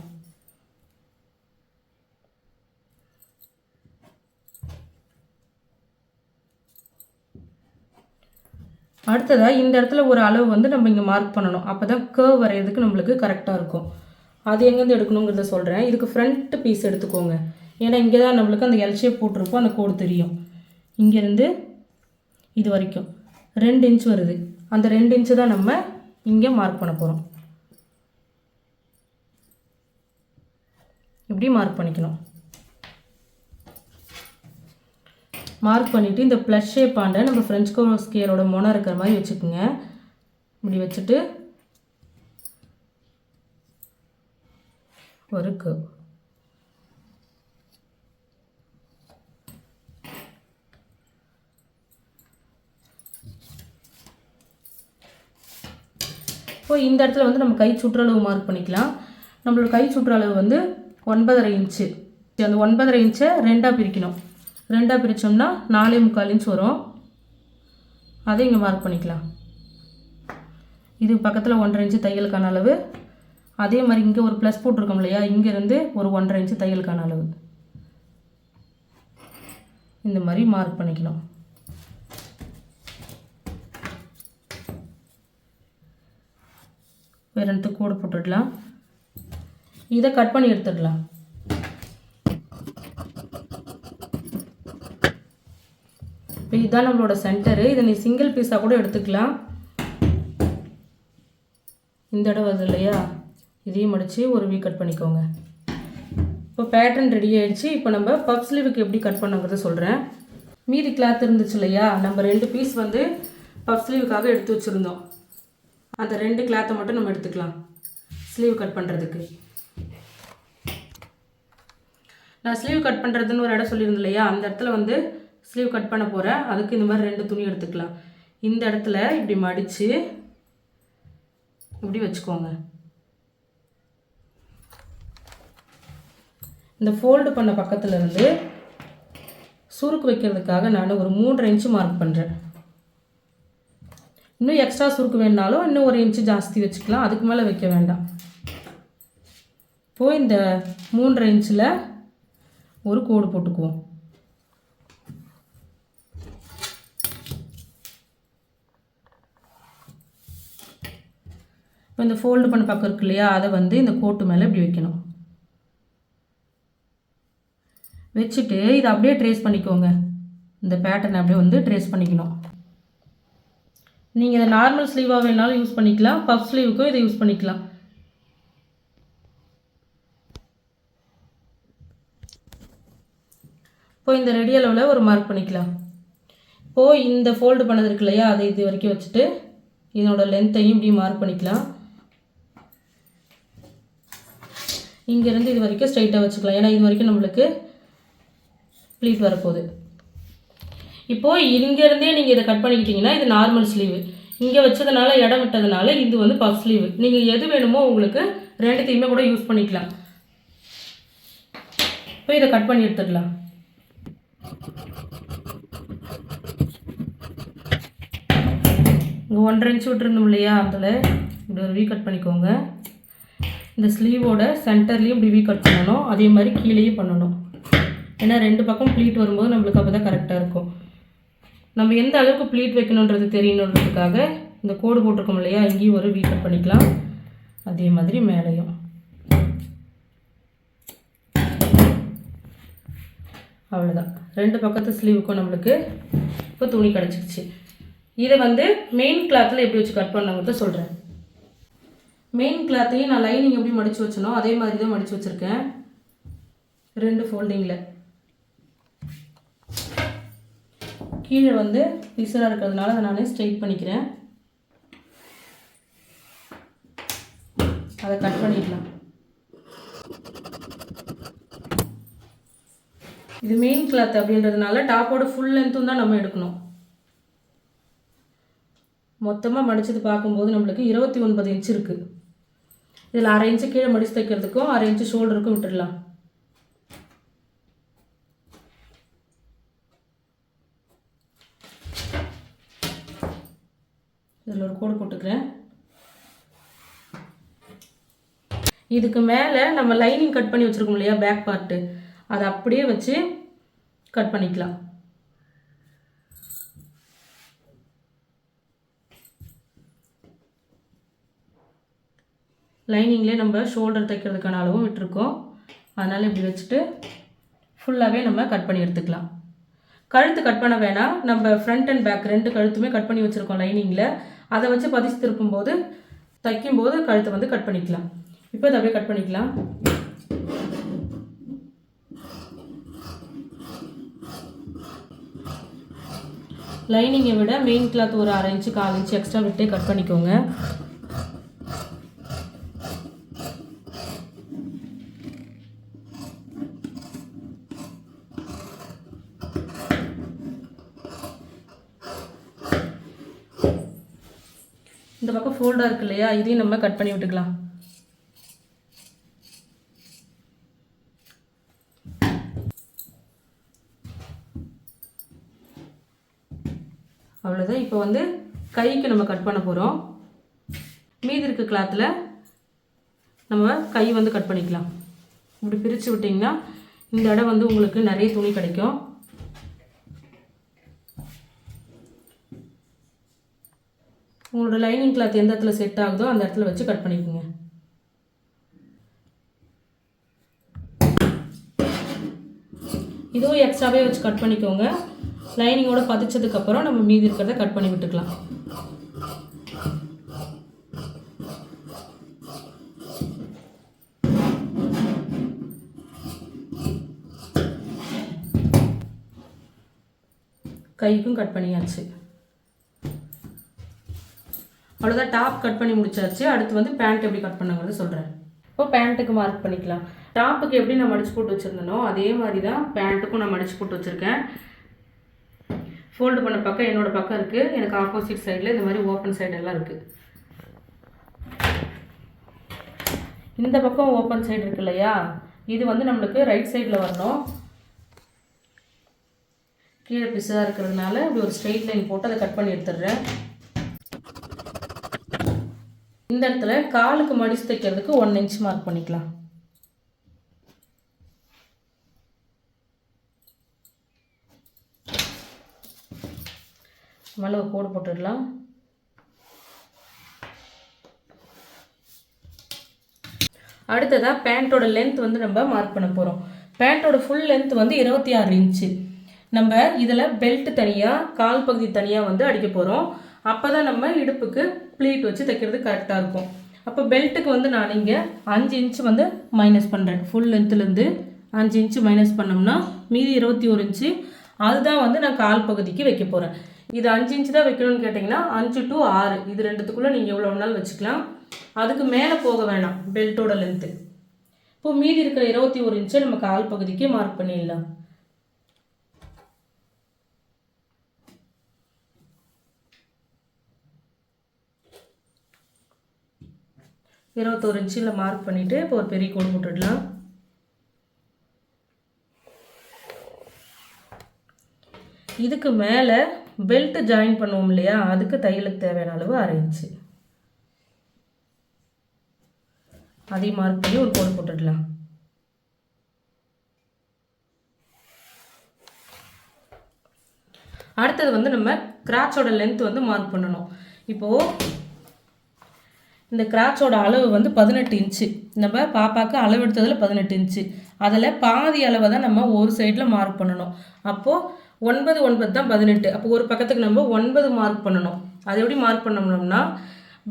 அடுத்ததாக இந்த இடத்துல ஒரு அளவு வந்து நம்ம இங்கே மார்க் பண்ணணும். அப்போ தான் கர்வ் வரைகிறதுக்கு நம்மளுக்கு கரெக்டாக இருக்கும். அது எங்கேருந்து எடுக்கணுங்கிறத சொல்கிறேன். இதுக்கு ஃப்ரண்ட் பீஸ் எடுத்துக்கோங்க. ஏன்னா இங்கே தான் நம்மளுக்கு அந்த எல் ஷேப் போட்டிருப்போம், அந்த கோடு தெரியும். இங்கேருந்து இது வரைக்கும் 2 இன்ச் வருது. அந்த 2 இன்ச்சு தான் நம்ம இங்கே மார்க் பண்ண போகிறோம். இப்படி மார்க் பண்ணிக்கணும். மார்க் பண்ணிவிட்டு இந்த ப்ளஸ் ஷேப் ஆண்ட நம்ம ஃப்ரெஞ்ச் ஸ்கேலோட மொனை இருக்கிற மாதிரி வச்சுக்கோங்க. இப்படி வச்சுட்டு ஒரு கர்வ். இப்போ இந்த இடத்துல வந்து நம்ம கை சுற்றளவு மார்க் பண்ணிக்கலாம். நம்மளோட கை சுற்றளவு வந்து 9.5 இன்ச்சு. அந்த 9.5 இன்ச்சை 2ஆக பிரிக்கணும். 2ஆக பிரித்தோம்னா 4.25 இன்ச் வரும். அதை இங்கே மார்க் பண்ணிக்கலாம். இது பக்கத்தில் 1.5 இன்ச்சு தையலுக்கான அளவு. அதே மாதிரி இங்கே ஒரு ப்ளஸ் போட்டிருக்கோம் இல்லையா, இங்கேருந்து ஒரு 1.5 இன்ச்சு தையலுக்கான அளவு. இந்த மாதிரி மார்க் பண்ணிக்கணும். வேறு இடத்துக்கு கோடு போட்டுடலாம். இதை கட் பண்ணி எடுத்துடலாம். இப்போ இதுதான் நம்மளோட சென்டரு. இதை நீ சிங்கிள் பீஸாக கூட எடுத்துக்கலாம். இந்த இடம் வருது இல்லையா, இதையும் மடித்து ஒரு வீ கட் பண்ணிக்கோங்க. இப்போ பேட்டர்ன் ரெடி ஆகிடுச்சு. இப்போ நம்ம பஃப் ஸ்லீவுக்கு எப்படி கட் பண்ணுங்கிறத சொல்கிறேன். மீதி கிளாத் இருந்துச்சு இல்லையா, நம்ம 2 பீஸ் வந்து பஃப் ஸ்லீவுக்காக எடுத்து வச்சுருந்தோம். அந்த 2 கிளாத்தை மட்டும் நம்ம எடுத்துக்கலாம் ஸ்லீவ் கட் பண்ணுறதுக்கு. நான் ஸ்லீவ் கட் பண்ணுறதுன்னு ஒரு இடம் சொல்லியிருந்தேன் இல்லையா, அந்த இடத்துல வந்து ஸ்லீவ் கட் பண்ண போகிறேன். அதுக்கு இந்த மாதிரி 2 துணி எடுத்துக்கலாம். இந்த இடத்துல இப்படி மடித்து இப்படி வச்சுக்கோங்க. இந்த ஃபோல்டு பண்ண பக்கத்தில் இருந்து சுருக்கு வைக்கிறதுக்காக நான் ஒரு 3.5 இன்ச்சு மார்க் பண்ணுறேன். இன்னும் எக்ஸ்ட்ரா சுருக்கு வேணுனாலும் இன்னும் 1 இன்ச்சு ஜாஸ்தி வச்சுக்கலாம், அதுக்கு மேலே வைக்க வேண்டாம். இப்போது இந்த 3.5 இன்ச்சில் ஒரு கோடு போட்டுக்குவோம். இப்போ இந்த ஃபோல்டு பண்ண பக்கம் இருக்கு இல்லையா, அதை வந்து இந்த கோட்டு மேலே இப்படி வைக்கணும். வச்சுட்டு இதை அப்படியே ட்ரேஸ் பண்ணிக்கோங்க. இந்த பேட்டர்னை அப்படியே வந்து ட்ரேஸ் பண்ணிக்கணும். நீங்கள் இதை நார்மல் ஸ்லீவாக வேணாலும் யூஸ் பண்ணிக்கலாம், பஃப் ஸ்லீவுக்கும் இதை யூஸ் பண்ணிக்கலாம். இப்போ இந்த ரெடி அளவில் ஒரு மார்க் பண்ணிக்கலாம். இப்போது இந்த ஃபோல்டு பண்ணது இருக்கு இல்லையா, அதை இது வரைக்கும் வச்சுட்டு இதனோட லென்த்தையும் இப்படி மார்க் பண்ணிக்கலாம். இங்கேருந்து இது வரைக்கும் ஸ்ட்ரைட்டாக வச்சுக்கலாம், ஏன்னா இது வரைக்கும் நம்மளுக்கு ப்ளீட் வரப்போகுது. இப்போது இங்கேருந்தே நீங்கள் இதை கட் பண்ணிக்கிட்டிங்கன்னா இது நார்மல் ஸ்லீவு, இங்கே வச்சதுனால இடம் விட்டதுனால இது வந்து பஃப் ஸ்லீவு. நீங்கள் எது வேணுமோ உங்களுக்கு ரெண்டுத்தையுமே கூட யூஸ் பண்ணிக்கலாம். இப்போ இதை கட் பண்ணி எடுத்துடலாம். இங்கே 1.5 இன்ச் விட்டுருந்தோம் இல்லையா, அதில் இப்படி ஒரு வீ கட் பண்ணிக்கோங்க. இந்த ஸ்லீவோட சென்டர்லேயும் இப்படி வீ கட் பண்ணணும், அதே மாதிரி கீழேயும் பண்ணணும். ஏன்னா 2 பக்கம் ப்ளீட் வரும்போது நம்மளுக்கு அப்போ தான் கரெக்டாக இருக்கும். நம்ம எந்த அளவுக்கு ப்ளீட் வைக்கணுன்றது தெரியணுன்றதுக்காக இந்த கோடு போட்டிருக்கோம் இல்லையா, இங்கேயும் ஒரு வீ கட் பண்ணிக்கலாம், அதே மாதிரி மேலேயும். அவ்வளோதான், 2 பக்கத்து ஸ்லீவுக்கும் நம்மளுக்கு இப்போ துணி கிடச்சிருச்சு. இதை வந்து மெயின் கிளாத்தில் எப்படி வச்சு கட் பண்ணாங்கிறத சொல்கிறேன். மெயின் கிளாத்தையும் நான் லைனிங் எப்படி மடித்து வச்சனோ அதே மாதிரி தான் மடித்து வச்சுருக்கேன், 2 ஃபோல்டிங்கில். கீழே வந்து பிசராக இருக்கிறதுனால அதை நானே ஸ்ட்ரைட் பண்ணிக்கிறேன். அதை கட் பண்ணிடலாம். இது மெயின் கிளாத் அப்படின்றதுனால டாப்போட ஃபுல் லென்த்தும் தான் நம்ம எடுக்கணும். மொத்தமாக மடிச்சது பார்க்கும்போது நம்மளுக்கு 29 இன்ச் இருக்குது. இதில் 1/2 இன்ச்சு கீழே மடித்து தைக்கிறதுக்கும் 1/2 இன்ச்சு ஷோல்டருக்கும் விட்டுடலாம். இதில் ஒரு கோடு போட்டுக்கிறேன். இதுக்கு மேலே நம்ம லைனிங் கட் பண்ணி வச்சுருக்கோம் இல்லையா, பேக் பார்ட்டு, அதை அப்படியே வச்சு கட் பண்ணிக்கலாம். லைனிங்லேயே நம்ம ஷோல்டர் தைக்கிறதுக்கான அளவும் விட்டுருக்கோம், அதனால் இப்படி வச்சுட்டு ஃபுல்லாகவே நம்ம கட் பண்ணி எடுத்துக்கலாம். கழுத்து கட் பண்ண வேணாம், நம்ம ஃப்ரண்ட் அண்ட் பேக் 2 கழுத்துமே கட் பண்ணி வச்சுருக்கோம் லைனிங்கில், அதை வச்சு பதிச்சு திருப்பும்போது தைக்கும்போது கழுத்தை வந்து கட் பண்ணிக்கலாம். இப்போ அதை அப்படியே கட் பண்ணிக்கலாம். லைனிங்கை விட மெயின் கிளாத் ஒரு 1/2 இன்ச்சு 1/4 இன்ச்சு எக்ஸ்ட்ரா விட்டே கட் பண்ணிக்கோங்க. இந்த பக்கம் ஃபோல்டாக இருக்கு இல்லையா, இதையும் நம்ம கட் பண்ணி விட்டுக்கலாம். அவ்வளோதான். இப்போ வந்து கைக்கு நம்ம கட் பண்ண போகிறோம். மீதி இருக்க கிளாத்தில் நம்ம கை வந்து கட் பண்ணிக்கலாம். இப்படி பிரித்து விட்டிங்கன்னா இந்த இடம் வந்து உங்களுக்கு நிறைய துணி கிடைக்கும். உங்களோட லைனிங் கிளாத் எந்த இடத்துல செட் ஆகுதோ அந்த இடத்துல வச்சு கட் பண்ணிக்கோங்க. இதுவும் எக்ஸ்ட்ராவே வச்சு கட் பண்ணிக்கோங்க. லைனிங்கோட பதிச்சதுக்கப்புறம் நம்ம மீதி இருக்கிறத கட் பண்ணி விட்டுக்கலாம். கைக்கும் கட் பண்ணியாச்சு. அவ்வளோதான், டாப் கட் பண்ணி முடிச்சாச்சு. அடுத்து வந்து பேண்ட் எப்படி கட் பண்ணுங்கிறது சொல்கிறேன். இப்போ பேண்ட்டுக்கு மார்க் பண்ணிக்கலாம். டாப்புக்கு எப்படி நான் மடிச்சு போட்டு வச்சுருந்தனோ அதே மாதிரி தான் பேண்ட்டுக்கும் நான் மடிச்சு போட்டு வச்சுருக்கேன். ஃபோல்டு பண்ண பக்கம் என்னோடய பக்கம் இருக்குது, எனக்கு ஆப்போசிட் சைடில் இந்த மாதிரி ஓப்பன் சைடெல்லாம் இருக்குது. இந்த பக்கம் ஓப்பன் சைடு இருக்கு இல்லையா, இது வந்து நம்மளுக்கு ரைட் சைடில் வரணும். கீழே பிசதாக இருக்கிறதுனால இப்படி ஒரு ஸ்ட்ரெயிட் லைன் போட்டு அதை கட் பண்ணி எடுத்துடுறேன். இந்த இடத்துல காலுக்கு மடிச்சு தைக்கிறதுக்கு 1 இன்ச் மார்க் பண்ணிக்கலாம். மேலே ஒரு கோடு போட்டுடலாம். அடுத்ததாக பேண்ட்டோட லென்த் வந்து நம்ம மார்க் பண்ண போகிறோம். பேண்ட்டோட ஃபுல் லென்த் வந்து 26 இன்ச்சு. நம்ம இதில் பெல்ட் தனியாக கால் பகுதி தனியாக வந்து அடிக்க போகிறோம். அப்போ தான் நம்ம இடுப்புக்கு ப்ளீட் வச்சு தைக்கிறது கரெக்டாக இருக்கும். அப்போ பெல்ட்டுக்கு வந்து நான் இங்கே 5 இன்ச்சு வந்து மைனஸ் பண்ணுறேன். ஃபுல் லென்த்துலேருந்து 5 இன்ச்சு மைனஸ் பண்ணோம்னா மீதி 21 இன்ச்சு, அதுதான் வந்து நான் கால் பகுதிக்கு வைக்க போகிறேன். இது 5 இன்ச்சு தான் வைக்கணும்னு கேட்டிங்கன்னா 5 to 6 இது ரெண்டுத்துக்குள்ளே நீங்கள் எவ்வளோ வேணாலும் வச்சுக்கலாம். அதுக்கு மேலே போக வேணாம் பெல்ட்டோட லென்த்து. இப்போது மீதி இருக்கிற 21 இன்ச்சை நம்ம கால் பகுதிக்கு மார்க் பண்ணிடலாம். 21 இன்ச்சில் மார்க் பண்ணிவிட்டு இப்போ ஒரு பெரிய கோடு போட்டுடலாம். இதுக்கு மேலே பெல்ட் ஜாயின் பண்ணுவோம் இல்லையா, அதுக்கு தையலுக்கு தேவையான அளவு 1/2 இன்ச்சு. அதையும் மார்க் பண்ணி ஒரு கோடு போட்டுடலாம். அடுத்தது வந்து நம்ம கிராச்சோட லென்த் வந்து மார்க் பண்ணணும். இப்போது இந்த கிராச்சோட அளவு வந்து 18 இன்ச்சு. நம்ம பாப்பாவுக்கு அளவு எடுத்ததில் 18 இன்ச்சு. அதில் பாதி அளவை தான் நம்ம ஒரு சைடில் மார்க் பண்ணணும். அப்போது 9 9 தான் 18. அப்போ ஒரு பக்கத்துக்கு நம்ம 9 மார்க் பண்ணணும். அது எப்படி மார்க் பண்ணணும்னா,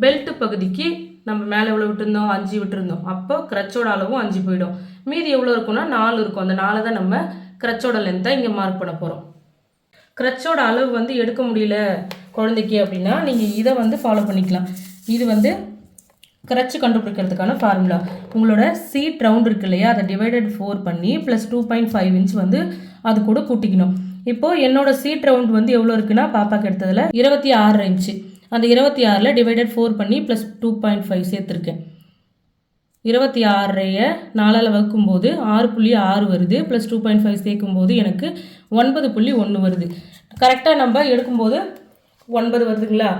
பெல்ட் பகுதிக்கு நம்ம மேலே எவ்வளோ விட்டுருந்தோம், 5 விட்டுருந்தோம். அப்போ கிரச்சோட அளவும் 5 போயிடும். மீதி எவ்வளோ இருக்குன்னா 4 இருக்கும். அந்த 4 தான் நம்ம கிரச்சோட லென்த்தாக இங்கே மார்க் பண்ண போகிறோம். கிரச்சோட அளவு வந்து எடுக்க முடியல குழந்தைக்கு அப்படின்னா நீங்கள் இதை வந்து ஃபாலோ பண்ணிக்கலாம். இது வந்து கிரச்சு கண்டுபிடிக்கிறதுக்கான ஃபார்முலா. உங்களோட சீட் ரவுண்ட் இருக்கு இல்லையா, அதை டிவைடட் 4 பண்ணி ப்ளஸ் 2.5 இன்ச் வந்து அது கூட கூட்டிக்கணும். இப்போது என்னோட சீட் ரவுண்ட் வந்து எவ்வளோ இருக்குன்னா, பாப்பாக்கு எடுத்ததில் 26 இன்ச்சு. அந்த 26ல் டிவைடட் 4 பண்ணி ப்ளஸ் 2.5 சேர்த்துருக்கேன். 26 4ஆல் வகுக்கும்போது 6.6 வருது. ப்ளஸ் 2.5 சேர்க்கும்போது எனக்கு 9.1 வருது. கரெக்டாக நம்ம எடுக்கும்போது 9 வருதுங்களா,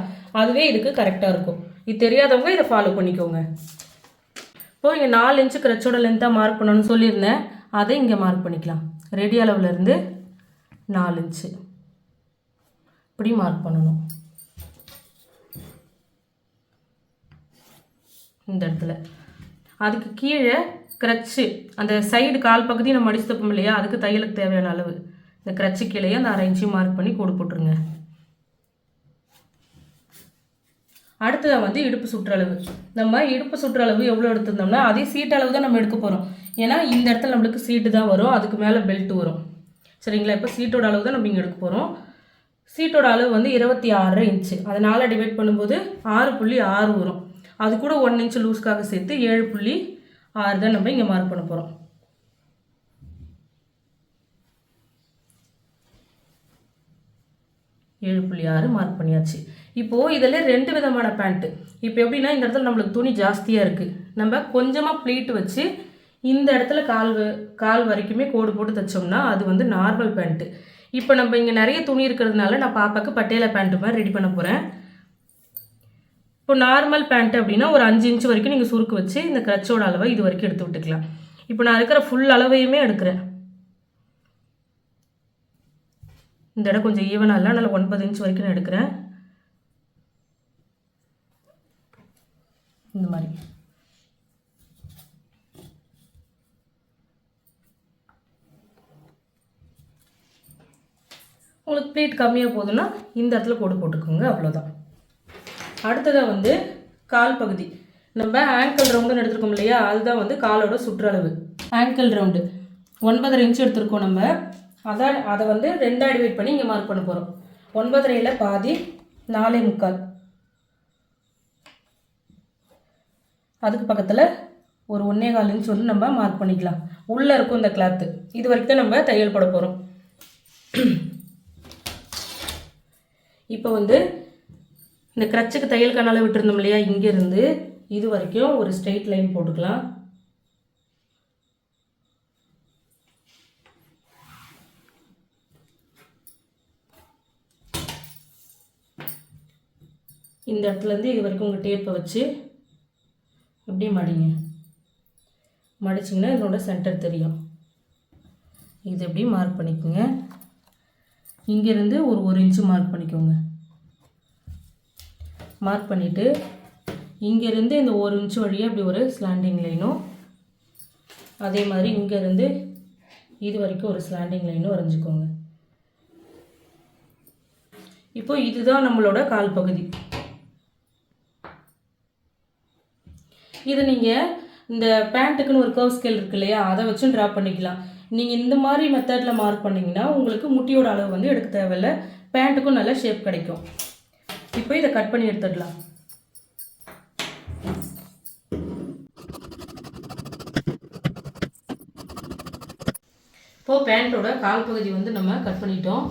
அதுவே இதுக்கு கரெக்டாக இருக்கும். இது தெரியாதவங்க இதை ஃபாலோ பண்ணிக்கோங்க. இப்போது இங்கே 4 இன்ச்சு கிரச்சோட லென்த்தாக மார்க் பண்ணணும்னு சொல்லியிருந்தேன். அதை இங்கே மார்க் பண்ணிக்கலாம். ரெடி அளவுலேருந்து 4 இன்ச்சு இப்படி மார்க் பண்ணணும். இந்த இடத்துல அதுக்கு கீழே கிரச்சு அந்த சைடு கால் பகுதி நம்ம அடிச்சு தப்போம் இல்லையா, அதுக்கு தையலுக்கு தேவையான அளவு இந்த கிரச்சு கீழே அந்த 1/2 இன்ச்சு மார்க் பண்ணி கோடு போட்டுருங்க. அடுத்ததான் வந்து இடுப்பு சுற்றளவு. நம்ம இடுப்பு சுற்றளவு எவ்வளோ எடுத்திருந்தோம்னா அதே சீட் அளவு தான் நம்ம எடுக்க போகிறோம். ஏன்னா இந்த இடத்துல நம்மளுக்கு சீட்டு தான் வரும், அதுக்கு மேலே பெல்ட் வரும். சரிங்களா? இப்போ சீட்டோட அளவு தான் நம்ம இங்கே எடுக்க போகிறோம். சீட்டோட அளவு வந்து 26 இன்ச்சு. அதனால் டிவைட் பண்ணும்போது 6.6 வரும். அது கூட 1 இன்ச்சு லூஸ்க்காக சேர்த்து 7.6 தான் நம்ம இங்கே மார்க் பண்ண போகிறோம். மார்க் பண்ணியாச்சு. இப்போது இதில் 2 விதமான பேண்ட்டு. இப்போ எப்படின்னா, இந்த இடத்துல நம்மளுக்கு துணி ஜாஸ்தியாக இருக்குது. நம்ம கொஞ்சமாக ப்ளீட் வச்சு இந்த இடத்துல கால் வரைக்குமே கோடு போட்டு தைச்சோம்னா அது வந்து நார்மல் பேண்ட்டு. இப்போ நம்ம இங்கே நிறைய துணி இருக்கிறதுனால நான் பாப்பாவுக்கு பட்டேலா பேண்ட்டு மாதிரி ரெடி பண்ண போகிறேன். இப்போ நார்மல் பேண்ட்டு அப்படின்னா ஒரு 5 இன்ச்சு வரைக்கும் நீங்கள் சுருக்கு வச்சு இந்த கிரச்சோட அளவை இது வரைக்கும் எடுத்து விட்டுக்கலாம். இப்போ நான் இருக்கிற ஃபுல் அளவையுமே எடுக்கிறேன். இந்த இடம் கொஞ்சம் ஈவனாக இல்லை, அதனால் 9 இன்ச் வரைக்கும் நான் எடுக்கிறேன். இந்த மாதிரி உங்களுக்கு ப்ளீட் கம்மியாக போகுதுன்னா இந்த இடத்துல கோடு போட்டுக்கோங்க, அவ்வளோதான். அடுத்ததாக வந்து கால் பகுதி. நம்ம ஆங்கிள் ரவுண்டுன்னு எடுத்துருக்கோம் இல்லையா, அதுதான் வந்து காலோட சுற்றளவு. ஆங்கிள் ரவுண்டு 9.5 இன்ச்சு எடுத்துருக்கோம் நம்ம. அதை வந்து 2ஆக டிவைட் பண்ணி இங்கே மார்க் பண்ண போகிறோம். 9.5ல் பாதி 4.25. அதுக்கு பக்கத்தில் ஒரு 1.25 இன்ச் வந்து நம்ம மார்க் பண்ணிக்கலாம். உள்ளே இருக்கும் இந்த கிளாத்து, இது வரைக்கும் தான் நம்ம தையல் போட போகிறோம். இப்போ வந்து இந்த கிரச்சுக்கு தையல் கனால விட்டுருந்தோம் இல்லையா, இங்கேருந்து இது வரைக்கும் ஒரு ஸ்ட்ரெயிட் லைன் போட்டுக்கலாம். இந்த இடத்துலேருந்து இது வரைக்கும் உங்கள் டேப்பை வச்சு அப்படியே மடிங்க. மடிச்சிங்கன்னா இதனோட சென்டர் தெரியும். இது எப்படி மார்க் பண்ணிக்கோங்க. இங்கேருந்து ஒரு 1 இன்ச்சு மார்க் பண்ணிக்கோங்க. மார்க் பண்ணிவிட்டு இங்கேருந்து இந்த 1 இன்ச்சு வழியாக இப்படி ஒரு ஸ்லாண்டிங் லைனும், அதே மாதிரி இங்கேருந்து இது வரைக்கும் ஒரு ஸ்லாண்டிங் லைனும் வரைஞ்சிக்கோங்க. இப்போ இதுதான் நம்மளோட கால் பகுதி. இது நீங்கள் இந்த பேண்ட்டுக்குன்னு ஒரு கர்வ் ஸ்கேல் இருக்கு இல்லையா, அதை வச்சும் ட்ரா பண்ணிக்கலாம். நீங்கள் இந்த மாதிரி மெத்தடில் மார்க் பண்ணிங்கன்னா உங்களுக்கு முட்டியோட அளவு வந்து எடுக்க தேவையில்லை, பேண்ட்டுக்கும் நல்ல ஷேப் கிடைக்கும். இப்போ இதை கட் பண்ணி எடுத்துடலாம். இப்போது பேண்ட்டோட கால் பகுதி வந்து நம்ம கட் பண்ணிட்டோம்.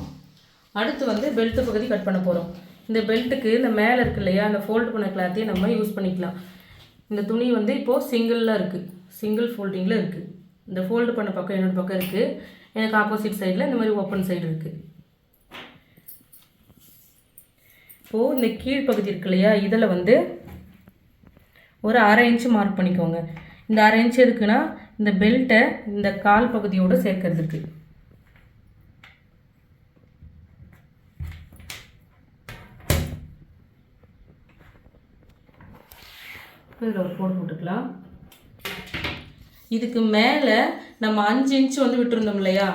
அடுத்து வந்து பெல்ட்டு பகுதி கட் பண்ண போகிறோம். இந்த பெல்ட்டுக்கு இந்த மேலே இருக்கு இல்லையா, அந்த ஃபோல்டு பண்ண கிளாத்தையும் நம்ம யூஸ் பண்ணிக்கலாம். இந்த துணி வந்து இப்போது சிங்கிளில் இருக்குது, சிங்கிள் ஃபோல்டிங்கில் இருக்குது. இந்த ஃபோல்டு பண்ண பக்கம் என்னோடய பக்கம் இருக்குது, எனக்கு ஆப்போசிட் சைடில் இந்த மாதிரி ஓப்பன் சைடு இருக்குது. இப்போது இந்த கீழ்ப்பகுதி இருக்கு இல்லையா, இதில் வந்து ஒரு 1/2 இன்ச்சு மார்க் பண்ணிக்கோங்க. இந்த 1/2 இன்ச்சு எதுக்குன்னா இந்த பெல்ட்டை இந்த கால் பகுதியோடு சேர்க்கறதுக்கு. இதில் ஒரு கோடு போட்டுக்கலாம். இதுக்கு மேலே நம்ம 5 இன்ச்சு வந்து விட்டுருந்தோம் இல்லையா,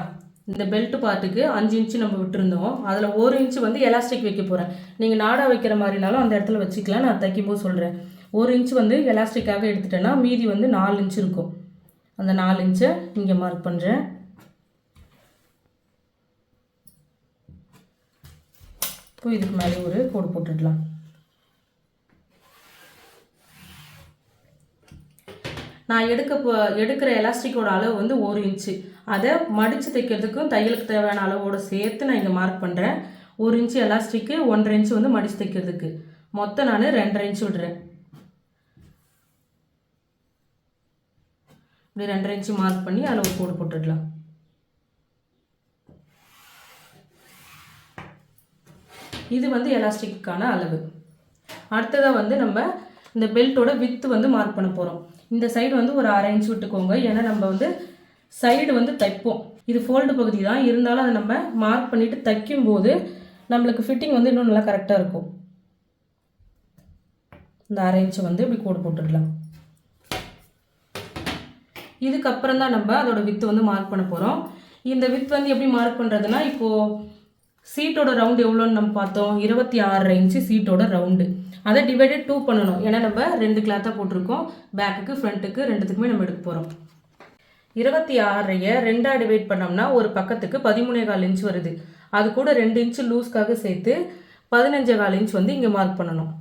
இந்த பெல்ட் பார்ட்டுக்கு 5 இன்ச்சு நம்ம விட்டுருந்தோம். அதில் 1 இன்ச்சு வந்து எலாஸ்டிக் வைக்க போகிறேன். நீங்கள் நாடா வைக்கிற மாதிரினாலும் அந்த இடத்துல வச்சுக்கலாம், நான் தைக்கும்போது சொல்கிறேன். 1 இன்ச்சு வந்து எலாஸ்டிக்காக எடுத்துட்டேன்னா மீதி வந்து 4 இன்ச்சு இருக்கும். அந்த 4 இன்ச்சை இங்கே மார்க் பண்ணுறேன். இப்போ இதுக்கு மேலே ஒரு கோடு போட்டுடலாம். நான் எடுக்கிற எலாஸ்டிக்கோட அளவு வந்து 1 இன்ச்சு. அதை மடித்து தைக்கிறதுக்கும் தையலுக்கு தேவையான அளவோடு சேர்த்து நான் இங்கே மார்க் பண்ணுறேன். 1 இன்ச்சு எலாஸ்டிக்கு, 1.5 இன்ச்சு வந்து மடித்து தைக்கிறதுக்கு. மொத்தம் நான் 2.5 இன்ச்சு விடுறேன். இப்படி 2.5 இன்ச்சு மார்க் பண்ணி அதில் ஒரு கோடு போட்டுடலாம். இது வந்து எலாஸ்டிக்கான அளவு. அடுத்ததாக வந்து நம்ம இந்த பெல்ட்டோட வித்து வந்து மார்க் பண்ண போகிறோம். இந்த சைடு வந்து ஒரு 1/2 இன்ச்சு விட்டுக்கோங்க, ஏன்னா நம்ம வந்து சைடு வந்து தைப்போம். இது ஃபோல்டு பகுதி தான், இருந்தாலும் அதை நம்ம மார்க் பண்ணிவிட்டு தைக்கும்போது நம்மளுக்கு ஃபிட்டிங் வந்து இன்னும் நல்லா கரெக்டாக இருக்கும். இந்த 1/2 இன்ச்சு வந்து இப்படி கோடு போட்டுடலாம். இதுக்கப்புறம் தான் நம்ம அதோட வித்து வந்து மார்க் பண்ண போகிறோம். இந்த வித்து வந்து எப்படி மார்க் பண்ணுறதுனா, இப்போது சீட்டோட ரவுண்டு எவ்வளோன்னு நம்ம பார்த்தோம், 26.5 இன்ச்சு சீட்டோட ரவுண்டு. அதை டிவைடட் 2 பண்ணணும், ஏன்னா நம்ம 2 கிளாத்தாக போட்டிருக்கோம், பேக்குக்கு ஃப்ரண்ட்டுக்கு ரெண்டுத்துக்குமே நம்ம எடுக்க போகிறோம். 26ஐ 2ஆக டிவைட் பண்ணோம்னா ஒரு பக்கத்துக்கு 13.25 இன்ச் வருது. அது கூட 2 இன்ச்சு லூஸ்க்காக சேர்த்து 15.25 இன்ச் வந்து இங்கே மார்க் பண்ணணும்.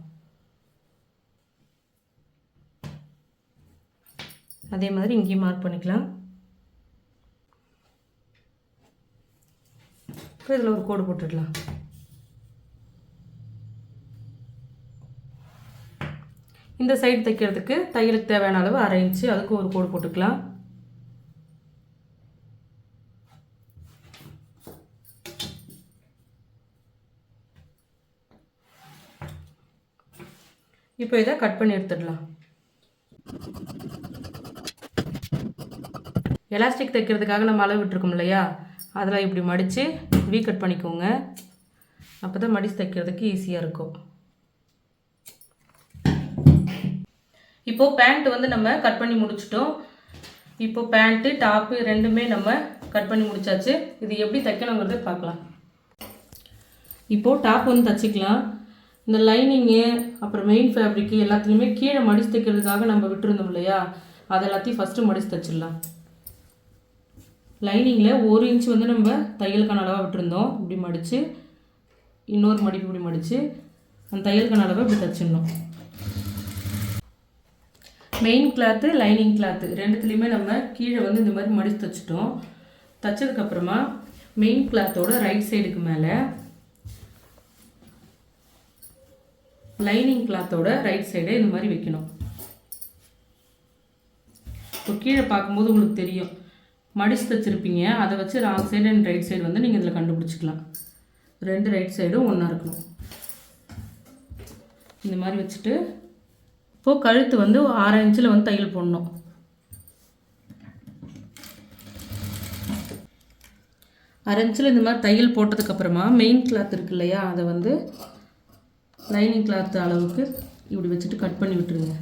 அதே மாதிரி இங்கேயும் மார்க் பண்ணிக்கலாம். இப்போ இதில் ஒரு கோடு போட்டுடலாம். இந்த சைடு தைக்கிறதுக்கு தையலுக்கு தேவையான அளவு 1/2 இன்ச்சு, அதுக்கு ஒரு கோடு போட்டுக்கலாம். இப்போ இதை கட் பண்ணி எடுத்துடலாம். எலாஸ்டிக் தைக்கிறதுக்காக நம்ம அளவு விட்டுருக்கோம் இல்லையா, அதில் இப்படி மடித்து வீ கட் பண்ணிக்கோங்க. அப்போ தான் மடித்து தைக்கிறதுக்கு ஈஸியாக இருக்கும். இப்போது பேண்ட் வந்து நம்ம கட் பண்ணி முடிச்சிட்டோம். இப்போது பேண்ட்டு டாப்பு ரெண்டுமே நம்ம கட் பண்ணி முடிச்சாச்சு. இது எப்படி தைக்கணுங்கிறத பார்க்கலாம். இப்போது டாப் வந்து தைச்சிக்கலாம். இந்த லைனிங்கு அப்புறம் மெயின் ஃபேப்ரிக்கு எல்லாத்துலேயுமே கீழே மடித்து தைக்கிறதுக்காக நம்ம விட்டுருந்தோம் இல்லையா, அது எல்லாத்தையும் ஃபஸ்ட்டு மடித்து தைச்சிடலாம். லைனிங்கில் 1 இன்ச்சு வந்து நம்ம தையலுக்கான அளவாக விட்டுருந்தோம். இப்படி மடித்து இன்னொரு மடிப்பு இப்படி மடித்து அந்த தையலுக்கான அளவை இப்படி தைச்சிடணும். மெயின் கிளாத்து லைனிங் கிளாத்து ரெண்டுத்துலேயுமே நம்ம கீழே வந்து இந்த மாதிரி மடித்து தைச்சிட்டோம். தைச்சதுக்கப்புறமா மெயின் கிளாத்தோட ரைட் சைடுக்கு மேலே லைனிங் கிளாத்தோட ரைட் சைடை இந்த மாதிரி வைக்கணும். இப்போ கீழே பார்க்கும்போது உங்களுக்கு தெரியும், மடித்து தைச்சிருப்பீங்க, அதை வச்சு wrong side and right side வந்து நீங்கள் இதில் கண்டுபிடிச்சிக்கலாம். 2 ரைட் சைடும் ஒன்றா இருக்கணும். இந்த மாதிரி வச்சுட்டு இப்போது கழுத்து வந்து 6 இன்ச்சில் வந்து தையல் போடணும். அரை இன்ச்சில் இந்த மாதிரி தையல் போட்டதுக்கப்புறமா மெயின் கிளாத் இருக்கு இல்லையா, அதை வந்து லைனிங் கிளாத் அளவுக்கு இப்படி வச்சுட்டு கட் பண்ணி விட்டுருங்க.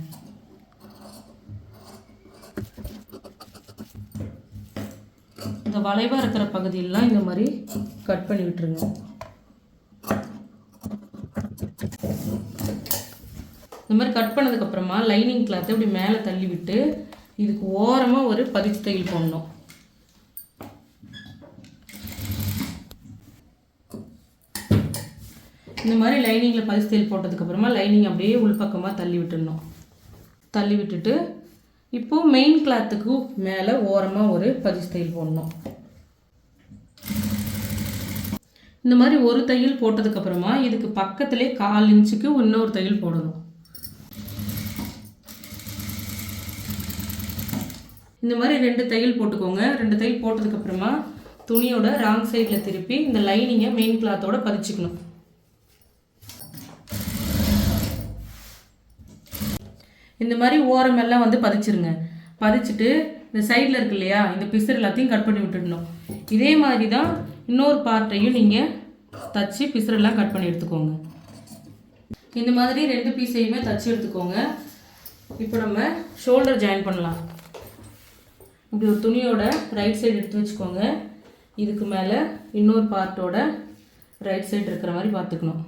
இந்த வளைவாக இருக்கிற பகுதியெல்லாம் இந்த மாதிரி கட் பண்ணி விட்டுருங்க. இந்த மாதிரி கட் பண்ணதுக்கப்புறமா லைனிங் கிளாத்தை இப்படி மேலே தள்ளி விட்டு இதுக்கு ஓரமாக ஒரு பதிச்சு தையல் போடணும். இந்த மாதிரி லைனிங்கில் பதிச்சு தையல் போட்டதுக்கப்புறமா லைனிங் அப்படியே உள்பக்கமாக தள்ளி விட்டுடணும். தள்ளி விட்டுட்டு இப்போது மெயின் கிளாத்துக்கு மேலே ஓரமாக ஒரு பதிச்சு தையல் போடணும். இந்த மாதிரி ஒரு தையல் போட்டதுக்கப்புறமா இதுக்கு பக்கத்துலேயே 1/4 இன்ச்சுக்கு இன்னொரு தையல் போடணும். இந்த மாதிரி 2 தையல் போட்டுக்கோங்க. 2 தையல் போட்டதுக்கப்புறமா துணியோட ராங் சைடில் திருப்பி இந்த லைனிங்கை மெயின் கிளாத்தோட பதிச்சுக்கணும். இந்த மாதிரி ஓரமெல்லாம் வந்து பதிச்சிருங்க. பதிச்சுட்டு இந்த சைடில் இருக்கு இல்லையா, இந்த பிசர் எல்லாத்தையும் கட் பண்ணி விட்டுடணும். இதே மாதிரி தான் இன்னொரு பார்ட்டையும் நீங்கள் தச்சு பிசரெல்லாம் கட் பண்ணி எடுத்துக்கோங்க. இந்த மாதிரி 2 பீஸையுமே தச்சு எடுத்துக்கோங்க. இப்போ நம்ம ஷோல்டர் ஜாயின் பண்ணலாம். இப்படி ஒரு துணியோட ரைட் சைடு எடுத்து வச்சுக்கோங்க. இதுக்கு மேலே இன்னொரு பார்ட்டோட ரைட் சைடு இருக்கிற மாதிரி பார்த்துக்கணும்.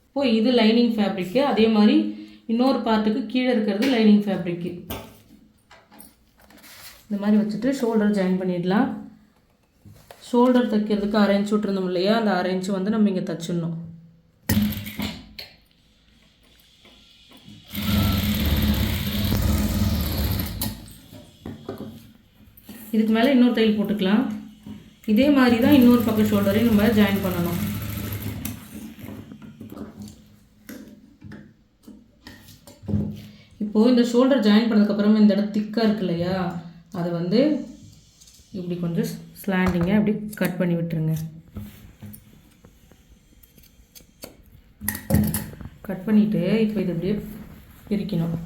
இப்போது இது லைனிங் ஃபேப்ரிக்கு, அதே மாதிரி இன்னொரு பார்ட்டுக்கு கீழே இருக்கிறது லைனிங் ஃபேப்ரிக்கு. இந்த மாதிரி வச்சுட்டு ஷோல்டர் ஜாயின் பண்ணிடலாம். ஷோல்டர் தைக்கிறதுக்கு 1/2 இன்ச் விட்டுருந்தோம் இல்லையா, அந்த 1/2 இன்ச் வந்து நம்ம இங்கே தச்சிடணும். இதுக்கு மேலே இன்னொரு தையல் போட்டுக்கலாம். இதே மாதிரி தான் இன்னொரு பக்கம் ஷோல்டரையும் நம்ம ஜாயின் பண்ணணும். இப்போது இந்த ஷோல்டர் ஜாயின் பண்ணதுக்கப்புறமா இந்த இடம் திக்காக இருக்கு இல்லையா, அதை வந்து இப்படி கொஞ்சம் ஸ்லாண்டிங்காக இப்படி கட் பண்ணி விட்டுருங்க. கட் பண்ணிவிட்டு இப்போ இது அப்படியே பிரிக்கணும்.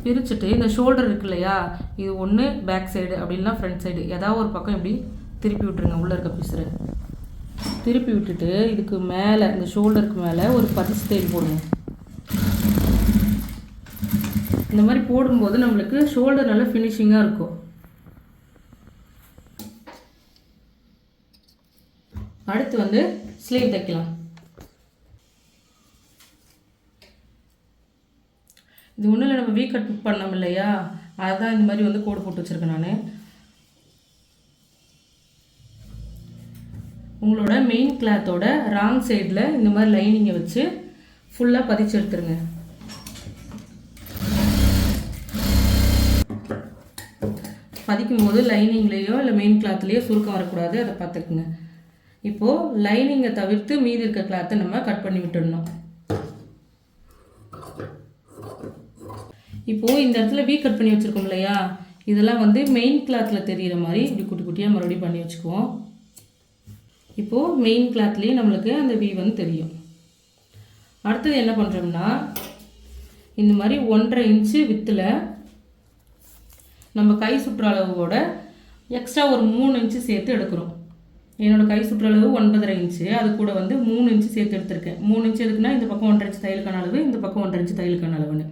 பிரிச்சுட்டு இந்த ஷோல்டர் இருக்கு இல்லையா, இது ஒன்று பேக் சைடு அப்படின்னா ஃப்ரண்ட் சைடு ஏதாவது ஒரு பக்கம் இப்படி திருப்பி விட்டுருங்க. உள்ளே இருக்க பீஸரை திருப்பி விட்டுட்டு இதுக்கு மேலே இந்த ஷோல்டருக்கு மேலே ஒரு 10 தையல் போடுங்க. இந்த மாதிரி போடும்போது நம்மளுக்கு ஷோல்டர் நல்லா ஃபினிஷிங்காக இருக்கும். அடுத்து வந்து ஸ்லீவ் தைக்கலாம். இது ஒன்றும் இல்லை, நம்ம வீ கட் பண்ணோம் இல்லையா, அதுதான் இந்த மாதிரி வந்து கோடு போட்டு வச்சுருக்கேன் நான். உங்களோட மெயின் கிளாத்தோட ராங் சைடில் இந்த மாதிரி லைனிங்கை வச்சு ஃபுல்லாக பதிச்சு எடுத்துருங்க. பதிக்கும்போது லைனிங்லேயோ இல்லை மெயின் கிளாத்லேயோ சுருக்கம் வரக்கூடாது, அதை பார்த்துக்குங்க. இப்போது லைனிங்கை தவிர்த்து மீதி இருக்க கிளாத்தை நம்ம கட் பண்ணி விட்டுடணும். இப்போது இந்த இடத்துல வீ கட் பண்ணி வச்சுருக்கோம் இல்லையா, இதெல்லாம் வந்து மெயின் கிளாத்தில் தெரிகிற மாதிரி இப்படி குட்டி குட்டியாக மறுபடியும் பண்ணி வச்சுக்குவோம். இப்போது மெயின் கிளாத்லேயே நம்மளுக்கு அந்த வீ வந்து தெரியும். அடுத்தது என்ன பண்ணுறோம்னா, இந்த மாதிரி 1.5 இன்ச்சு வித்தில் நம்ம கை சுற்ற அளவோட எக்ஸ்ட்ரா ஒரு 3 இன்ச்சு சேர்த்து எடுக்கிறோம். என்னோடய கை சுற்ற அளவு 9.5 இன்ச்சு, அது கூட வந்து 3 இன்ச்சு சேர்த்து எடுத்திருக்கேன். 3 இன்ச்சு எதுக்குன்னா இந்த பக்கம் 1.5 இன்ச்சு தையலுக்கான அளவு, இந்த பக்கம் 1.5 இன்ச்சு தையலுக்கான அளவுன்னு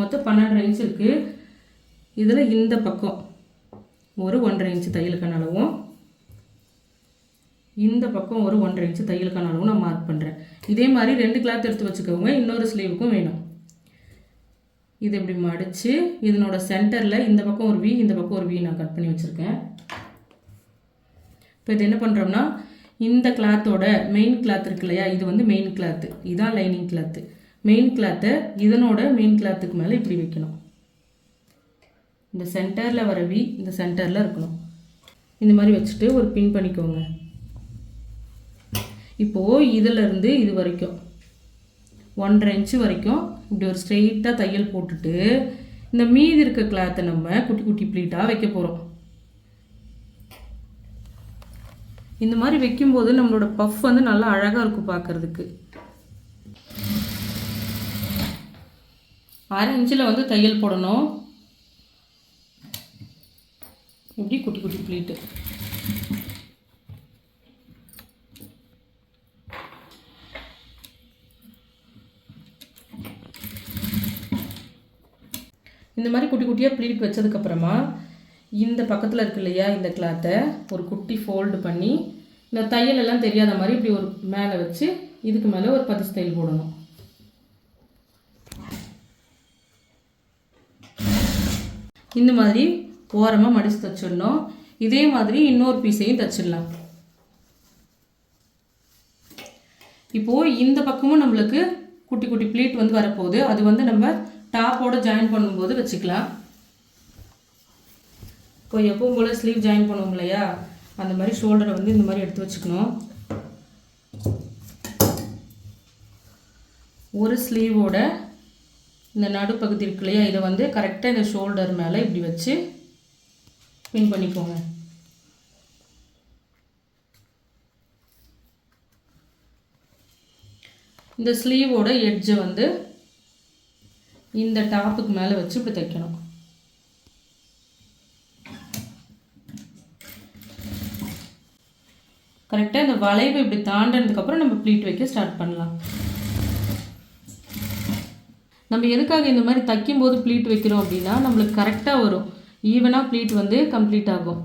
மொத்தம் 12.5 இன்ச்சு இருக்குது. இதில் இந்த பக்கம் ஒரு 1.5 இன்ச்சு தையலுக்கான அளவும், இந்த பக்கம் ஒரு 1.5 இன்ச்சு தையலுக்கான அளவும் நான் மார்க் பண்ணுறேன். இதே மாதிரி 2 கிளாத் எடுத்து வச்சுக்கோங்க, இன்னொரு ஸ்லீவுக்கும் வேணும். இது இப்படி மடித்து இதனோட சென்டரில் இந்த பக்கம் ஒரு வி, இந்த பக்கம் ஒரு வி நான் கட் பண்ணி வச்சுருக்கேன். இப்போ இது என்ன பண்ணுறோம்னா, இந்த கிளாத்தோட மெயின் கிளாத் இருக்கு இல்லையா, இது வந்து மெயின் கிளாத்து, இதுதான் லைனிங் கிளாத்து. மெயின் கிளாத்தை இதனோட மெயின் கிளாத்துக்கு மேலே இப்படி வைக்கணும். இந்த சென்டரில் வர வி இந்த சென்டரில் இருக்கணும். இந்த மாதிரி வச்சுட்டு ஒரு பின் பண்ணிக்கோங்க. இப்போது இதிலேருந்து இது வரைக்கும் 1.5 இன்ச்சு வரைக்கும் இப்படி ஒரு ஸ்ட்ரெயிட்டாக தையல் போட்டுட்டு இந்த மீதி இருக்க கிளாத்தை நம்ம குட்டி குட்டி ப்ளீட்டாக வைக்க போகிறோம். இந்த மாதிரி வைக்கும்போது நம்மளோட பஃப் வந்து நல்லா அழகாக இருக்கும் பார்க்குறதுக்கு. 1/2 இன்ச்சில் வந்து தையல் போடணும். இப்படி குட்டி குட்டி ப்ளீட்டு. இந்த மாதிரி குட்டி குட்டியாக ப்ளீட் வச்சதுக்கப்புறமா இந்த பக்கத்தில் இருக்கு இல்லையா, இந்த கிளாத்தை ஒரு குட்டி ஃபோல்டு பண்ணி இந்த தையல் எல்லாம் தெரியாத மாதிரி இப்படி ஒரு மேலே வச்சு இதுக்கு மேலே ஒரு 10 தையல் போடணும். இந்த மாதிரி ஓரமாக மடித்து தைச்சிடணும். இதே மாதிரி இன்னொரு பீஸையும் தைச்சிடலாம். இப்போது இந்த பக்கமும் நம்மளுக்கு குட்டி குட்டி ப்ளீட் வந்து வரப்போகுது. அது வந்து நம்ம டாப்போட ஜாயின் பண்ணும்போது வச்சுக்கலாம். இப்போ எப்பவும் போல் ஸ்லீவ் ஜாயின் பண்ணுவோம் இல்லையா, அந்த மாதிரி ஷோல்டரை வந்து இந்த மாதிரி எடுத்து வச்சுக்கணும். ஒரு ஸ்லீவோட இந்த நடுப்பகுதி இருக்கு இல்லையா, இதை வந்து கரெக்டாக இந்த ஷோல்டர் மேலே இப்படி வச்சு பின் பண்ணிக்கோங்க. இந்த ஸ்லீவோட எட்ஜை வந்து இந்த டாப்புக்கு மேலே வச்சு இப்படி தைக்கணும். கரெக்டாக இந்த வளைவு இப்படி தாண்டினதுக்கப்புறம் நம்ம ப்ளீட் வைக்க ஸ்டார்ட் பண்ணலாம். நம்ம எதுக்காக இந்த மாதிரி தைக்கும்போது ப்ளீட் வைக்கிறோம் அப்படின்னா, நம்மளுக்கு கரெக்டாக வரும், ஈவனாக ப்ளீட் வந்து கம்ப்ளீட் ஆகும்.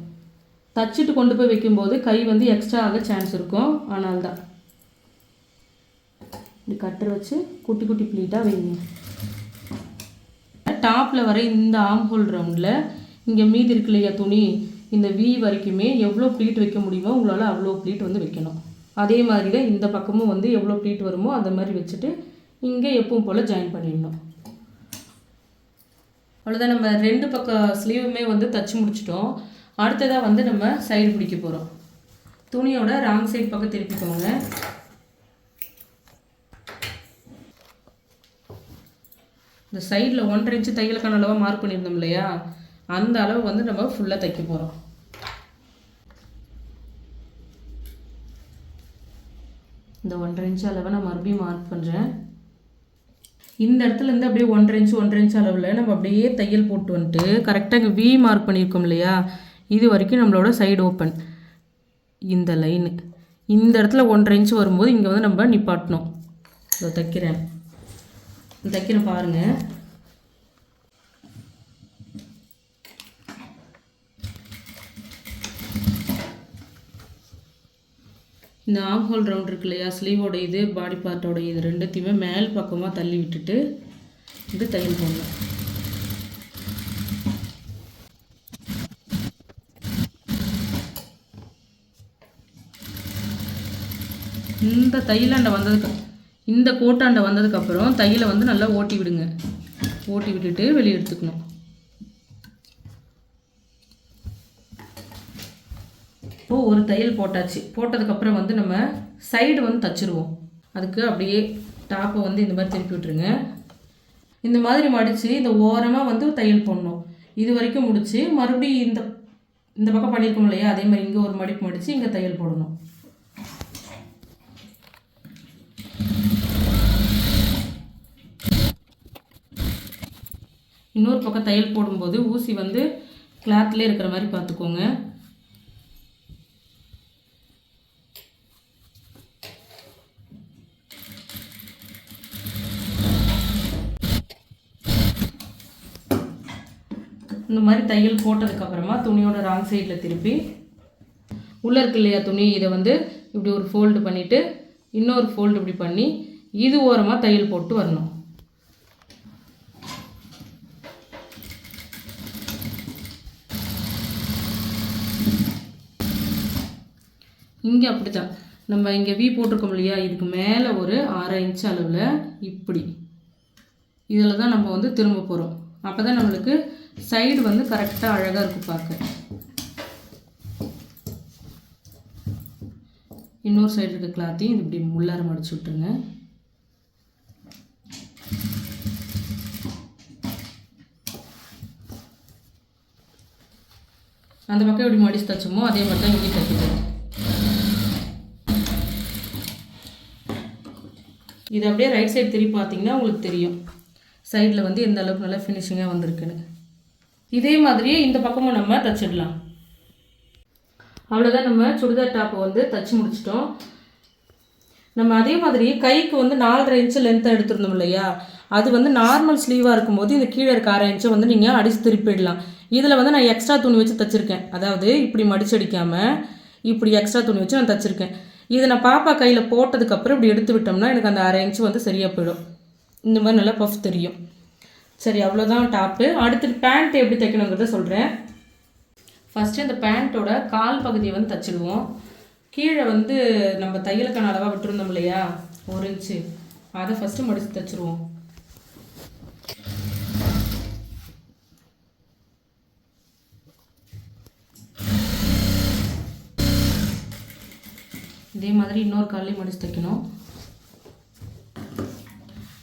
தச்சுட்டு கொண்டு போய் வைக்கும்போது கை வந்து எக்ஸ்ட்ரா ஆக சான்ஸ் இருக்கும். ஆனால் தான் இப்படி கட்டர் வச்சு குட்டி குட்டி ப்ளீட்டாக வைங்க. டாப்பில் வர இந்த ஆம் ஹோல் ரவுண்டில் இங்கே மீதி இருக்கு இல்லையா துணி, இந்த வி வரைக்குமே எவ்வளோ ப்ளீட் வைக்க முடியுமோ உங்களால் அவ்வளோ ப்ளீட் வந்து வைக்கணும். அதே மாதிரி தான் இந்த பக்கமும் வந்து எவ்வளோ ப்ளீட் வருமோ அந்த மாதிரி வச்சுட்டு இங்கே எப்பவும் போல் ஜாயின் பண்ணிடணும். அவ்வளோதான், நம்ம 2 பக்கம் ஸ்லீவுமே வந்து தச்சு முடிச்சிட்டோம். அடுத்ததாக வந்து நம்ம சைடு பிடிக்க போகிறோம். துணியோட ராங் சைடு பக்கம் திருப்பிக்கோங்க. இந்த சைடில் 1.5 இன்ச்சு தையலுக்கான அளவாக மார்க் பண்ணியிருந்தோம் இல்லையா, அந்த அளவு வந்து நம்ம ஃபுல்லாக தைக்க போகிறோம். இந்த 1.5 இன்ச்சு அளவை நான் மறுபடியும் மார்க் பண்ணுறேன். இந்த இடத்துலேருந்து அப்படியே 1.5 இன்ச்சு அளவில் நம்ம அப்படியே தையல் போட்டு வந்துட்டு கரெக்டாக இங்கே வி மார்க் பண்ணியிருக்கோம் இல்லையா, இது வரைக்கும் நம்மளோட சைடு ஓப்பன் இந்த லைனு இந்த இடத்துல 1.5 இன்ச்சு வரும்போது இங்கே வந்து நம்ம நிப்பாட்டணும். இதை தைக்கிறேன் பாருங்கள். இந்த ஆம் ஹோல் ரவுண்ட் இருக்கு இல்லையா, ஸ்லீவோட இது பாடி பார்ட்டோட இது ரெண்டுத்தையுமே மேல் பக்கமாக தள்ளி விட்டுட்டு இது தையல் போடணும். இந்த தையலாண்டை இந்த கோட்டாண்டை வந்ததுக்கப்புறம் தையலை வந்து நல்லா ஓட்டி விடுங்க. ஓட்டி விட்டுட்டு வெளியே எடுத்துக்கணும். இப்போது ஒரு தையல் போட்டாச்சு. போட்டதுக்கப்புறம் வந்து நம்ம சைடு வந்து தச்சுருவோம். அதுக்கு அப்படியே டாப்பை வந்து இந்த மாதிரி திருப்பி விட்டுருங்க. இந்த மாதிரி மடித்து இந்த ஓரமாக வந்து தையல் போடணும். இது வரைக்கும் முடித்து மறுபடியும் இந்த பக்கம் பண்ணியிருக்கோம் இல்லையா, அதே மாதிரி இங்கே ஒரு மடிப்பு மடித்து இங்கே தையல் போடணும். இன்னொரு பக்கம் தையல் போடும்போது ஊசி வந்து கிளாத்லேயே இருக்கிற மாதிரி பார்த்துக்கோங்க. இந்த மாதிரி தையல் போட்டதுக்கப்புறமா துணியோட ராங் சைடில் திருப்பி உள்ளே இருக்கு இல்லையா துணி, இதை வந்து இப்படி ஒரு ஃபோல்டு பண்ணிவிட்டு இன்னொரு ஃபோல்டு இப்படி பண்ணி இது ஓரமாக தையல் போட்டு வரணும். இங்கே அப்படி தான் நம்ம இங்கே வி போட்டிருக்கோம் இல்லையா, இதுக்கு மேலே ஒரு 1/2 இன்ச்சு அளவில் இப்படி இதில் தான் நம்ம வந்து திரும்ப போகிறோம். அப்போ தான் நம்மளுக்கு சைடு வந்து கரெக்டாக அழகாக இருக்கும் பார்க்க. இன்னொரு சைடு இருக்க கிளாத்தையும் இது இப்படி உள்ளார மடிச்சு விட்டுருங்க. அந்த பக்கம் எப்படி மடிச்சு தைச்சோமோ அதே மாதிரி தான் இங்கே தைக்கணும். இது அப்படியே ரைட் சைடு திருப்பி பார்த்தீங்கன்னா உங்களுக்கு தெரியும் சைடில் வந்து எந்த அளவுக்கு நல்லா ஃபினிஷிங்காக வந்திருக்குன்னு. இதே மாதிரியே இந்த பக்கமும் நம்ம தைச்சிடலாம். அவ்வளோதான், நம்ம சுடிதார் டாப்பை வந்து தைச்சி முடிச்சிட்டோம். நம்ம அதே மாதிரி கைக்கு வந்து 4.5 இன்ச்சு லென்த்தாக எடுத்துருந்தோம் இல்லையா, அது வந்து நார்மல் ஸ்லீவாக இருக்கும்போது இந்த கீழே இருக்க 1/2 இன்ச்சை வந்து நீங்கள் அடித்து திருப்பிடலாம். இதில் வந்து நான் எக்ஸ்ட்ரா துணி வச்சு தைச்சிருக்கேன். அதாவது இப்படி மடிச்சடிக்காமல் இப்படி எக்ஸ்ட்ரா துணி வச்சு நான் தைச்சிருக்கேன். இதை நான் பாப்பா கையில் போட்டதுக்கப்புறம் இப்படி எடுத்து விட்டோம்னா எனக்கு அந்த 1/2 இன்ச்சு வந்து சரியாக போயிடும். இந்த மாதிரி நல்லா பஃப் தெரியும். சரி, அவ்வளோதான் டாப்பு. அடுத்து பேண்ட் எப்படி தைக்கணுங்கிறத சொல்கிறேன். ஃபஸ்ட்டு இந்த பேண்ட்டோட கால் பகுதியை வந்து தைச்சிடுவோம். கீழே வந்து நம்ம தையலுக்கான அளவாக விட்டுருந்தோம் இல்லையா 1 இன்ச்சு, அதை ஃபஸ்ட்டு மடித்து தைச்சிருவோம். இதே மாதிரி இன்னொரு காலையும் மடித்து தைக்கணும்.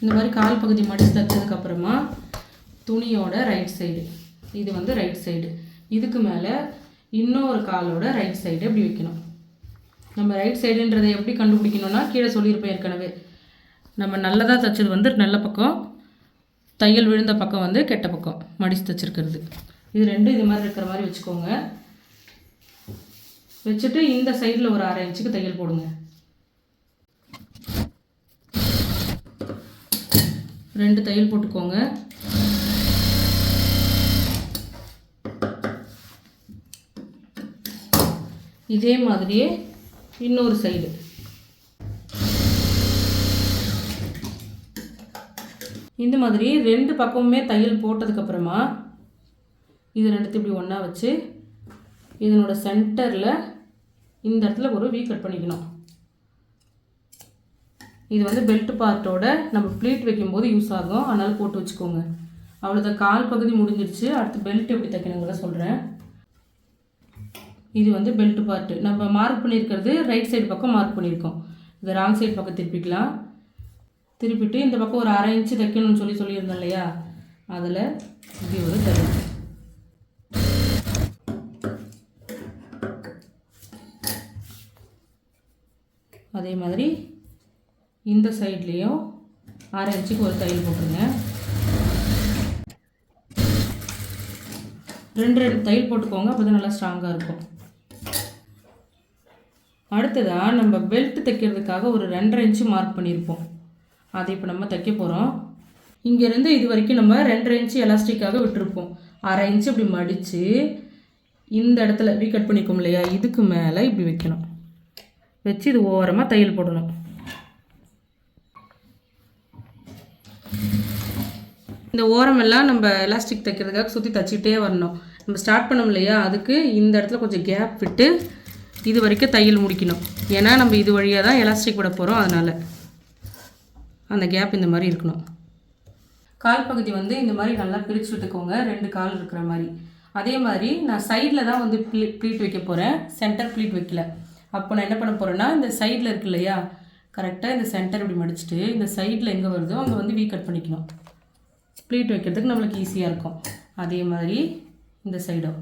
இந்த மாதிரி கால் பகுதி மடித்து தைச்சதுக்கப்புறமா துணியோட ரைட் சைடு, இது வந்து ரைட் சைடு, இதுக்கு மேலே இன்னொரு காலோட ரைட் சைடு இப்படி வைக்கணும். நம்ம ரைட் சைடுன்றதை எப்படி கண்டுபிடிக்கணும்னா கீழே சொல்லியிருப்பேன் ஏற்கனவே. நம்ம நல்லதாக தைச்சது வந்து நல்ல பக்கம், தையல் விழுந்த பக்கம் வந்து கெட்ட பக்கம் மடித்து தைச்சிருக்கிறது. இது ரெண்டும் இது மாதிரி இருக்கிற மாதிரி வச்சுக்கோங்க. வச்சுட்டு இந்த சைடில் ஒரு 1/2 இன்ச்சுக்கு தையல் போடுங்க. 2 தையல் போட்டுக்கோங்க. இதே மாதிரியே இன்னொரு சைடு. இந்த மாதிரி 2 பக்கமுமே தையல் போட்டதுக்கப்புறமா இது ரெண்டுத்தையும் இப்படி ஒன்றா வச்சு இதனோட சென்டரில் இந்த இடத்துல ஒரு வீ கட் பண்ணிக்கணும். இது வந்து பெல்ட் பார்ட்டோட நம்ம ப்ளீட் வைக்கும்போது யூஸ் ஆகும், அதனால் போட்டு வச்சுக்கோங்க. அவ்வளோதான், கால் பகுதி முடிஞ்சிருச்சு. அடுத்து பெல்ட் எப்படி தைக்கணுங்கிறத சொல்கிறேன். இது வந்து பெல்ட் பார்ட்டு நம்ம மார்க் பண்ணியிருக்கிறது ரைட் சைடு பக்கம் மார்க் பண்ணியிருக்கோம். இதை ராங் சைடு பக்கம் திருப்பிக்கலாம். திருப்பிட்டு இந்த பக்கம் ஒரு 1/2 இன்ச்சு தைக்கணும்னு சொல்லியிருந்தேன் இல்லையா, அதில் இப்படி ஒரு தையல். அதே மாதிரி இந்த சைட்லேயும் 1/2 இன்ச்சுக்கு ஒரு தையல் போட்டுருங்க. 2 தையல் போட்டுக்கோங்க, அப்போ தான் நல்லா ஸ்ட்ராங்காக இருக்கும். அடுத்ததாக நம்ம பெல்ட் தைக்கிறதுக்காக ஒரு 2.5 இன்ச்சு மார்க் பண்ணியிருப்போம். அதை இப்போ நம்ம தைக்க போகிறோம். இங்கேருந்து இது வரைக்கும் நம்ம 2.5 இன்ச்சு எலாஸ்டிக்காக விட்டுருப்போம். 1/2 இன்ச்சு இப்படி மடித்து இந்த இடத்துல வீ கட் பண்ணிக்கோம் இல்லையா, இதுக்கு மேலே இப்படி வைக்கணும். வச்சு இது ஓரமாக தையல் போடணும். இந்த ஓரமெல்லாம் நம்ம எலாஸ்டிக் தைக்கிறதுக்காக சுற்றி தைச்சிக்கிட்டே வரணும். நம்ம ஸ்டார்ட் பண்ணோம் இல்லையா, அதுக்கு இந்த இடத்துல கொஞ்சம் கேப் விட்டு இது வரைக்கும் தையல் முடிக்கணும். ஏன்னா நம்ம இது வழியாக தான் எலாஸ்டிக் விட போகிறோம், அதனால் அந்த கேப் இந்த மாதிரி இருக்கணும். கால் பகுதி வந்து இந்த மாதிரி நல்லா பிரித்து விட்டுக்கோங்க, 2 கால் இருக்கிற மாதிரி. அதே மாதிரி நான் சைடில் தான் வந்து ப்ளீட் வைக்க போகிறேன், சென்டர் ப்ளீட் வைக்கல. அப்போ நான் என்ன பண்ண போகிறேன்னா, இந்த சைடில் இருக்கு இல்லையா, கரெக்டாக இந்த சென்டர் இப்படி மடிச்சுட்டு இந்த சைடில் எங்கே வருதோ அங்கே வந்து வீ கட் பண்ணிக்கணும். ப்ளீட் வைக்கிறதுக்கு நம்மளுக்கு ஈஸியாக இருக்கும். அதே மாதிரி இந்த சைடும்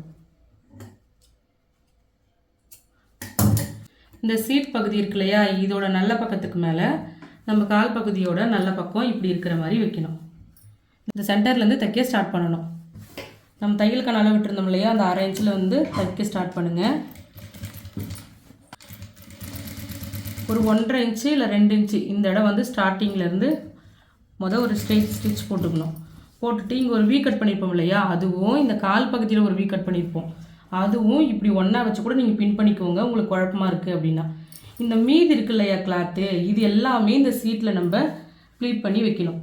இந்த சீட் பகுதி இருக்கு இல்லையா, இதோட நல்ல பக்கத்துக்கு மேலே நம்ம கால் பகுதியோட நல்ல பக்கம் இப்படி இருக்கிற மாதிரி வைக்கணும். இந்த சென்டர்லேருந்து தைக்க ஸ்டார்ட் பண்ணணும். நம்ம தையலுக்கான அளவு விட்டுருந்தோம் இல்லையா, அந்த 1/2 இன்ச்சில் வந்து தைக்க ஸ்டார்ட் பண்ணுங்கள். ஒரு 1.5 இன்ச்சு இல்லை 2 இன்ச்சு இந்த இடம் வந்து ஸ்டார்டிங்லேருந்து ஒரு ஸ்ட்ரெயிட் ஸ்டிச் போட்டுக்கணும். போட்டுட்டு இங்கே ஒரு வீ கட் பண்ணியிருப்போம் இல்லையா, அதுவும் இந்த கால் பகுதியில் ஒரு வீ கட் பண்ணியிருப்போம், அதுவும் இப்படி ஒன்றா வச்சு கூட நீங்கள் பின் பண்ணிக்கோங்க உங்களுக்கு குழப்பமாக இருக்குது அப்படின்னா. இந்த மீதி இருக்கு இல்லையா கிளாத்து, இது எல்லாமே இந்த சீட்டில் நம்ம ப்ளீட் பண்ணி வைக்கணும்.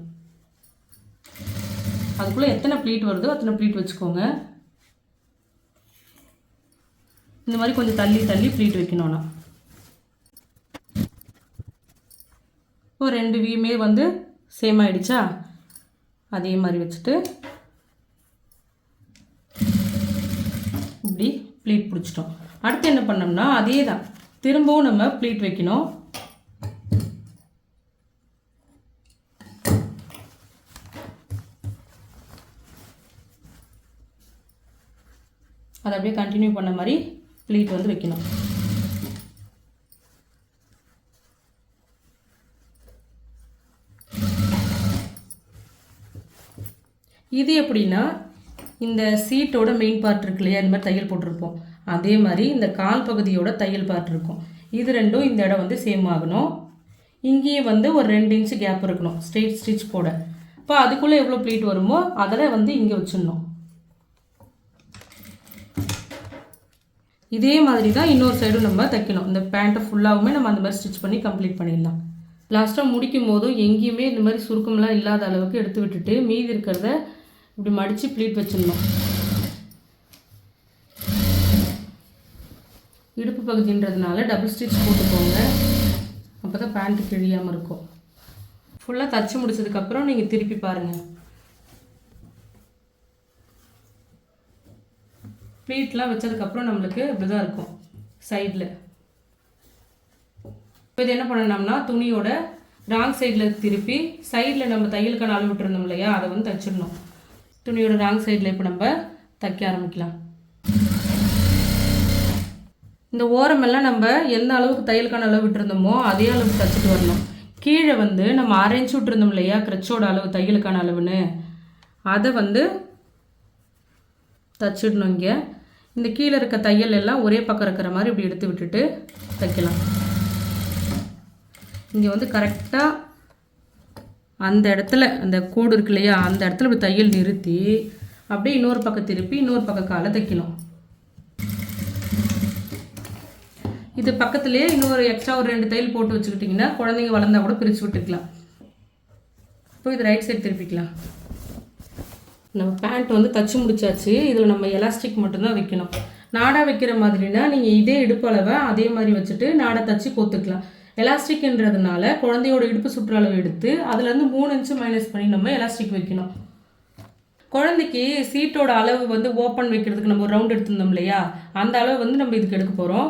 அதுக்குள்ளே எத்தனை ப்ளீட் வருதோ அத்தனை ப்ளீட் வச்சுக்கோங்க. இந்த மாதிரி கொஞ்சம் தள்ளி தள்ளி ப்ளீட் வைக்கணும்னா இப்போ 2 வியுமே வந்து சேம் ஆகிடுச்சா, அதே மாதிரி வச்சுட்டு இப்படி ப்ளீட் பிடிச்சிட்டோம். அடுத்து என்ன பண்ணோம்னா அதே தான் திரும்பவும் நம்ம ப்ளீட் வைக்கணும். அதை அப்படியே கண்டினியூ பண்ண மாதிரி ப்ளீட் வந்து வைக்கணும். இது எப்படின்னா, இந்த சீட்டோட மெயின் பார்ட் இருக்கு இல்லையா, இந்த மாதிரி தையல் போட்டிருப்போம், அதே மாதிரி இந்த கால் பகுதியோட தையல் பார்ட் இருக்கும். இது ரெண்டும் இந்த இடம் வந்து சேம் ஆகணும். இங்கேயே வந்து ஒரு 2 இன்ச்சு கேப் இருக்கணும் ஸ்ட்ரெயிட் ஸ்டிச் போட. இப்போ அதுக்குள்ளே எவ்வளோ ப்ளீட் வருமோ அதில் வந்து இங்கே வச்சிடணும். இதே மாதிரி தான் இன்னொரு சைடும் நம்ம தைக்கணும். இந்த பேண்ட்டை ஃபுல்லாகவுமே நம்ம அந்த மாதிரி ஸ்டிச் பண்ணி கம்ப்ளீட் பண்ணிடலாம். லாஸ்ட்டாக முடிக்கும் போதும் எங்கேயுமே இந்த மாதிரி சுருக்கம்லாம் இல்லாத அளவுக்கு எடுத்து விட்டுட்டு மீதி இருக்கிறத இப்படி மடித்து ப்ளீட் வச்சிடணும். இடுப்பு பகுதின்றதுனால டபுள் ஸ்டிச் போட்டுக்கோங்க, அப்போ தான் பேண்ட்டு கிழியாமல் இருக்கும். ஃபுல்லாக தச்சு முடிச்சதுக்கப்புறம் நீங்கள் திருப்பி பாருங்கள். ப்ளீட்லாம் வச்சதுக்கப்புறம் நம்மளுக்கு இப்படி தான் இருக்கும் சைடில். இப்போ இது என்ன பண்ணணும்னா துணியோட ராங் சைடில் திருப்பி சைடில் நம்ம தையலுக்கான அளவு விட்டுருந்தோம் இல்லையா, அதை வந்து தைச்சிடணும். துணியோட ராங் சைடில் இப்போ நம்ம தைக்க ஆரம்பிக்கலாம். இந்த ஓரமெல்லாம் நம்ம எந்த அளவுக்கு தையலுக்கான அளவு விட்டுருந்தோமோ அதே அளவுக்கு தைச்சிட்டு வரணும். கீழே வந்து நம்ம அரைஞ்சி விட்டுருந்தோம் இல்லையா கிரச்சோட அளவு, தையலுக்கான அளவுன்னு, அதை வந்து தைச்சிடணும். இங்கே இந்த கீழே இருக்க தையல் எல்லாம் ஒரே பக்கம் இருக்கிற மாதிரி இப்படி எடுத்து விட்டுட்டு தைக்கலாம். இங்கே வந்து கரெக்டாக அந்த இடத்துல அந்த கோடு இருக்கு இல்லையா, அந்த இடத்துல இப்படி தையல் நிறுத்தி அப்படியே இன்னொரு பக்கம் திருப்பி இன்னொரு பக்கம் காலை தைக்கணும். இது பக்கத்துலேயே இன்னொரு எக்ஸ்ட்ரா ஒரு 2 தையல் போட்டு வச்சுக்கிட்டிங்கன்னா குழந்தைங்க வளர்ந்தா கூட பிரித்து விட்டுக்கலாம். இப்போ இது ரைட் சைடு திருப்பிக்கலாம். நம்ம பேண்ட் வந்து தச்சு முடிச்சாச்சு. இதில் நம்ம எலாஸ்டிக் மட்டும்தான் வைக்கணும். நாடா வைக்கிற மாதிரினா நீங்கள் இதே இடுப்பு அளவை அதே மாதிரி வச்சுட்டு நாடா தச்சு கோத்துக்கலாம். எலாஸ்டிக்ன்றதுனால குழந்தையோட இடுப்பு சுற்றளவு எடுத்து அதுலேருந்து 3 இன்ச்சு மைனஸ் பண்ணி நம்ம எலாஸ்டிக் வைக்கணும். குழந்தைக்கு சீட்டோட அளவு வந்து ஓப்பன் வைக்கிறதுக்கு நம்ம ஒரு ரவுண்ட் எடுத்திருந்தோம் இல்லையா, அந்த அளவு வந்து நம்ம இதுக்கு எடுக்க போகிறோம்.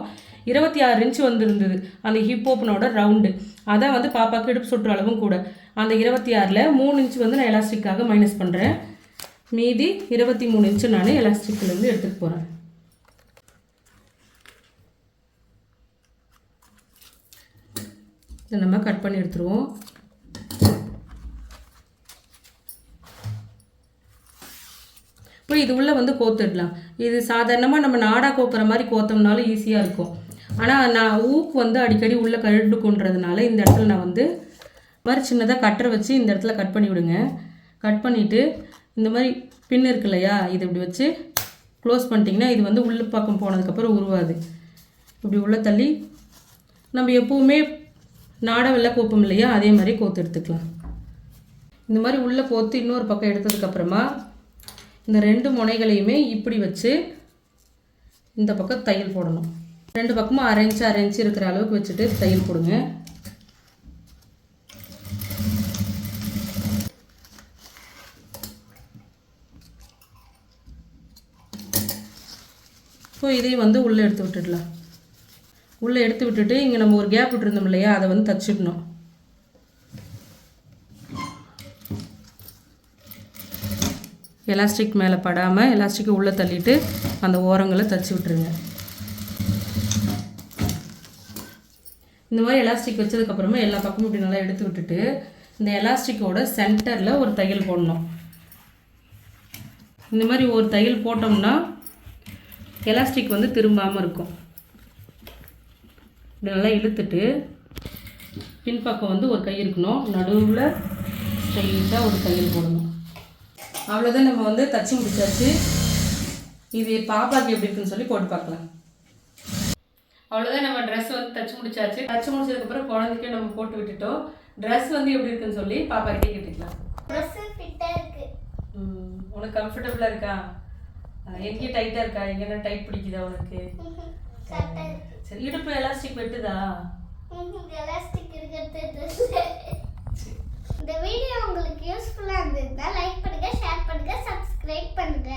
26 இன்ச்சு வந்துருந்தது அந்த ஹிப் ஓப்பனோட ரவுண்டு. அதான் வந்து பாப்பாவுக்கு இடுப்பு சுற்று அளவும் கூட. அந்த 26ல் 3 இன்ச்சு வந்து நான் எலாஸ்டிக்காக மைனஸ் பண்ணுறேன். மீதி 23 இன்ச்சு நான் எலாஸ்டிக்லேருந்து எடுத்துகிட்டு போகிறேன். இதை நம்ம கட் பண்ணி எடுத்துருவோம். இப்போ இது உள்ளே வந்து கோத்துடலாம். இது சாதாரணமாக நம்ம நாடா கோக்குற மாதிரி கோத்தோம்னாலும் ஈஸியாக இருக்கும். ஆனால் நான் ஊக்கு வந்து அடிக்கடி உள்ளே கழுண்டுக்குன்றதுனால இந்த இடத்துல நான் வந்து மாதிரி சின்னதாக கட்டரை வச்சு இந்த இடத்துல கட் பண்ணி விடுங்க. கட் பண்ணிவிட்டு இந்த மாதிரி பின் இருக்கு இல்லையா, இதை இப்படி வச்சு க்ளோஸ் பண்ணிட்டிங்கன்னா இது வந்து உள்ள பக்கம் போனதுக்கப்புறம் உருவாது. இப்படி உள்ளே தள்ளி நம்ம எப்போவுமே நாடா வெள்ளை கோப்போம் இல்லையா, அதே மாதிரி கோத்து எடுத்துக்கலாம். இந்த மாதிரி உள்ளே கோத்து இன்னொரு பக்கம் எடுத்ததுக்கப்புறமா இந்த 2 முனைகளையுமே இப்படி வச்சு இந்த பக்கம் தையல் போடணும். 2 பக்கமும் அரை இன்ச்சு இருக்கிற அளவுக்கு வச்சுட்டு தையல் போடுங்க. ஸோ இதையும் வந்து உள்ளே எடுத்து விட்டுடலாம். உள்ளே எடுத்து விட்டுட்டு இங்கே நம்ம ஒரு கேப் விட்டுருந்தோம் இல்லையா, அதை வந்து தச்சுக்கணும். எலாஸ்டிக் மேலே படாமல் எலாஸ்டிக்கை உள்ளே தள்ளிட்டு அந்த ஓரங்களை தச்சு விட்டுருங்க. இந்த மாதிரி எலாஸ்டிக் வச்சதுக்கப்புறமா எல்லா பக்கமும் இப்படி நல்லா எடுத்து விட்டுட்டு இந்த எலாஸ்டிக்கோட சென்டரில் ஒரு தையல் போடணும். இந்த மாதிரி ஒரு தையல் போட்டோம்னா எலாஸ்டிக் வந்து திரும்பாமல் இருக்கும். இப்படி நல்லா இழுத்துட்டு பின்பக்கம் வந்து ஒரு கை இருக்கணும், நடுவில் ஸ்ட்ரெயிட்டாக ஒரு தையல் போடணும். அவ்வளோதான், நம்ம வந்து தச்சு முடிச்சாச்சு. இது பாப்பாக்கு எப்படி இருக்குன்னு சொல்லி போட்டு பார்க்கலாம். அவ்வளோதான், நம்ம ட்ரெஸ் வந்து தச்சு முடிச்சாச்சு. தச்சு முடிச்சதுக்கப்புறம் குழந்தைக்கே நம்ம போட்டு விட்டுட்டோம். ட்ரெஸ் வந்து எப்படி இருக்குன்னு சொல்லி பாப்பாக்கிட்டே கேட்டுக்கலாம். ட்ரெஸ் ஃபிட்டாக இருக்கு. உனக்கு கம்ஃபர்டபுளாக இருக்கா? எங்கேயும் டைட்டாக இருக்கா? எங்கன்னா டைட் பிடிக்குதா உனக்கு? சரி, இடுப்பு எலாஸ்டிக் வெட்டுதா? எலாஸ்டிக் இருக்கிறது. இந்த வீடியோ உங்களுக்கு யூஸ்ஃபுல்லாக இருந்ததுன்னா லைக் பண்ணுங்க, ஷேர் பண்ணுங்க, சப்ஸ்கிரைப் பண்ணுங்க.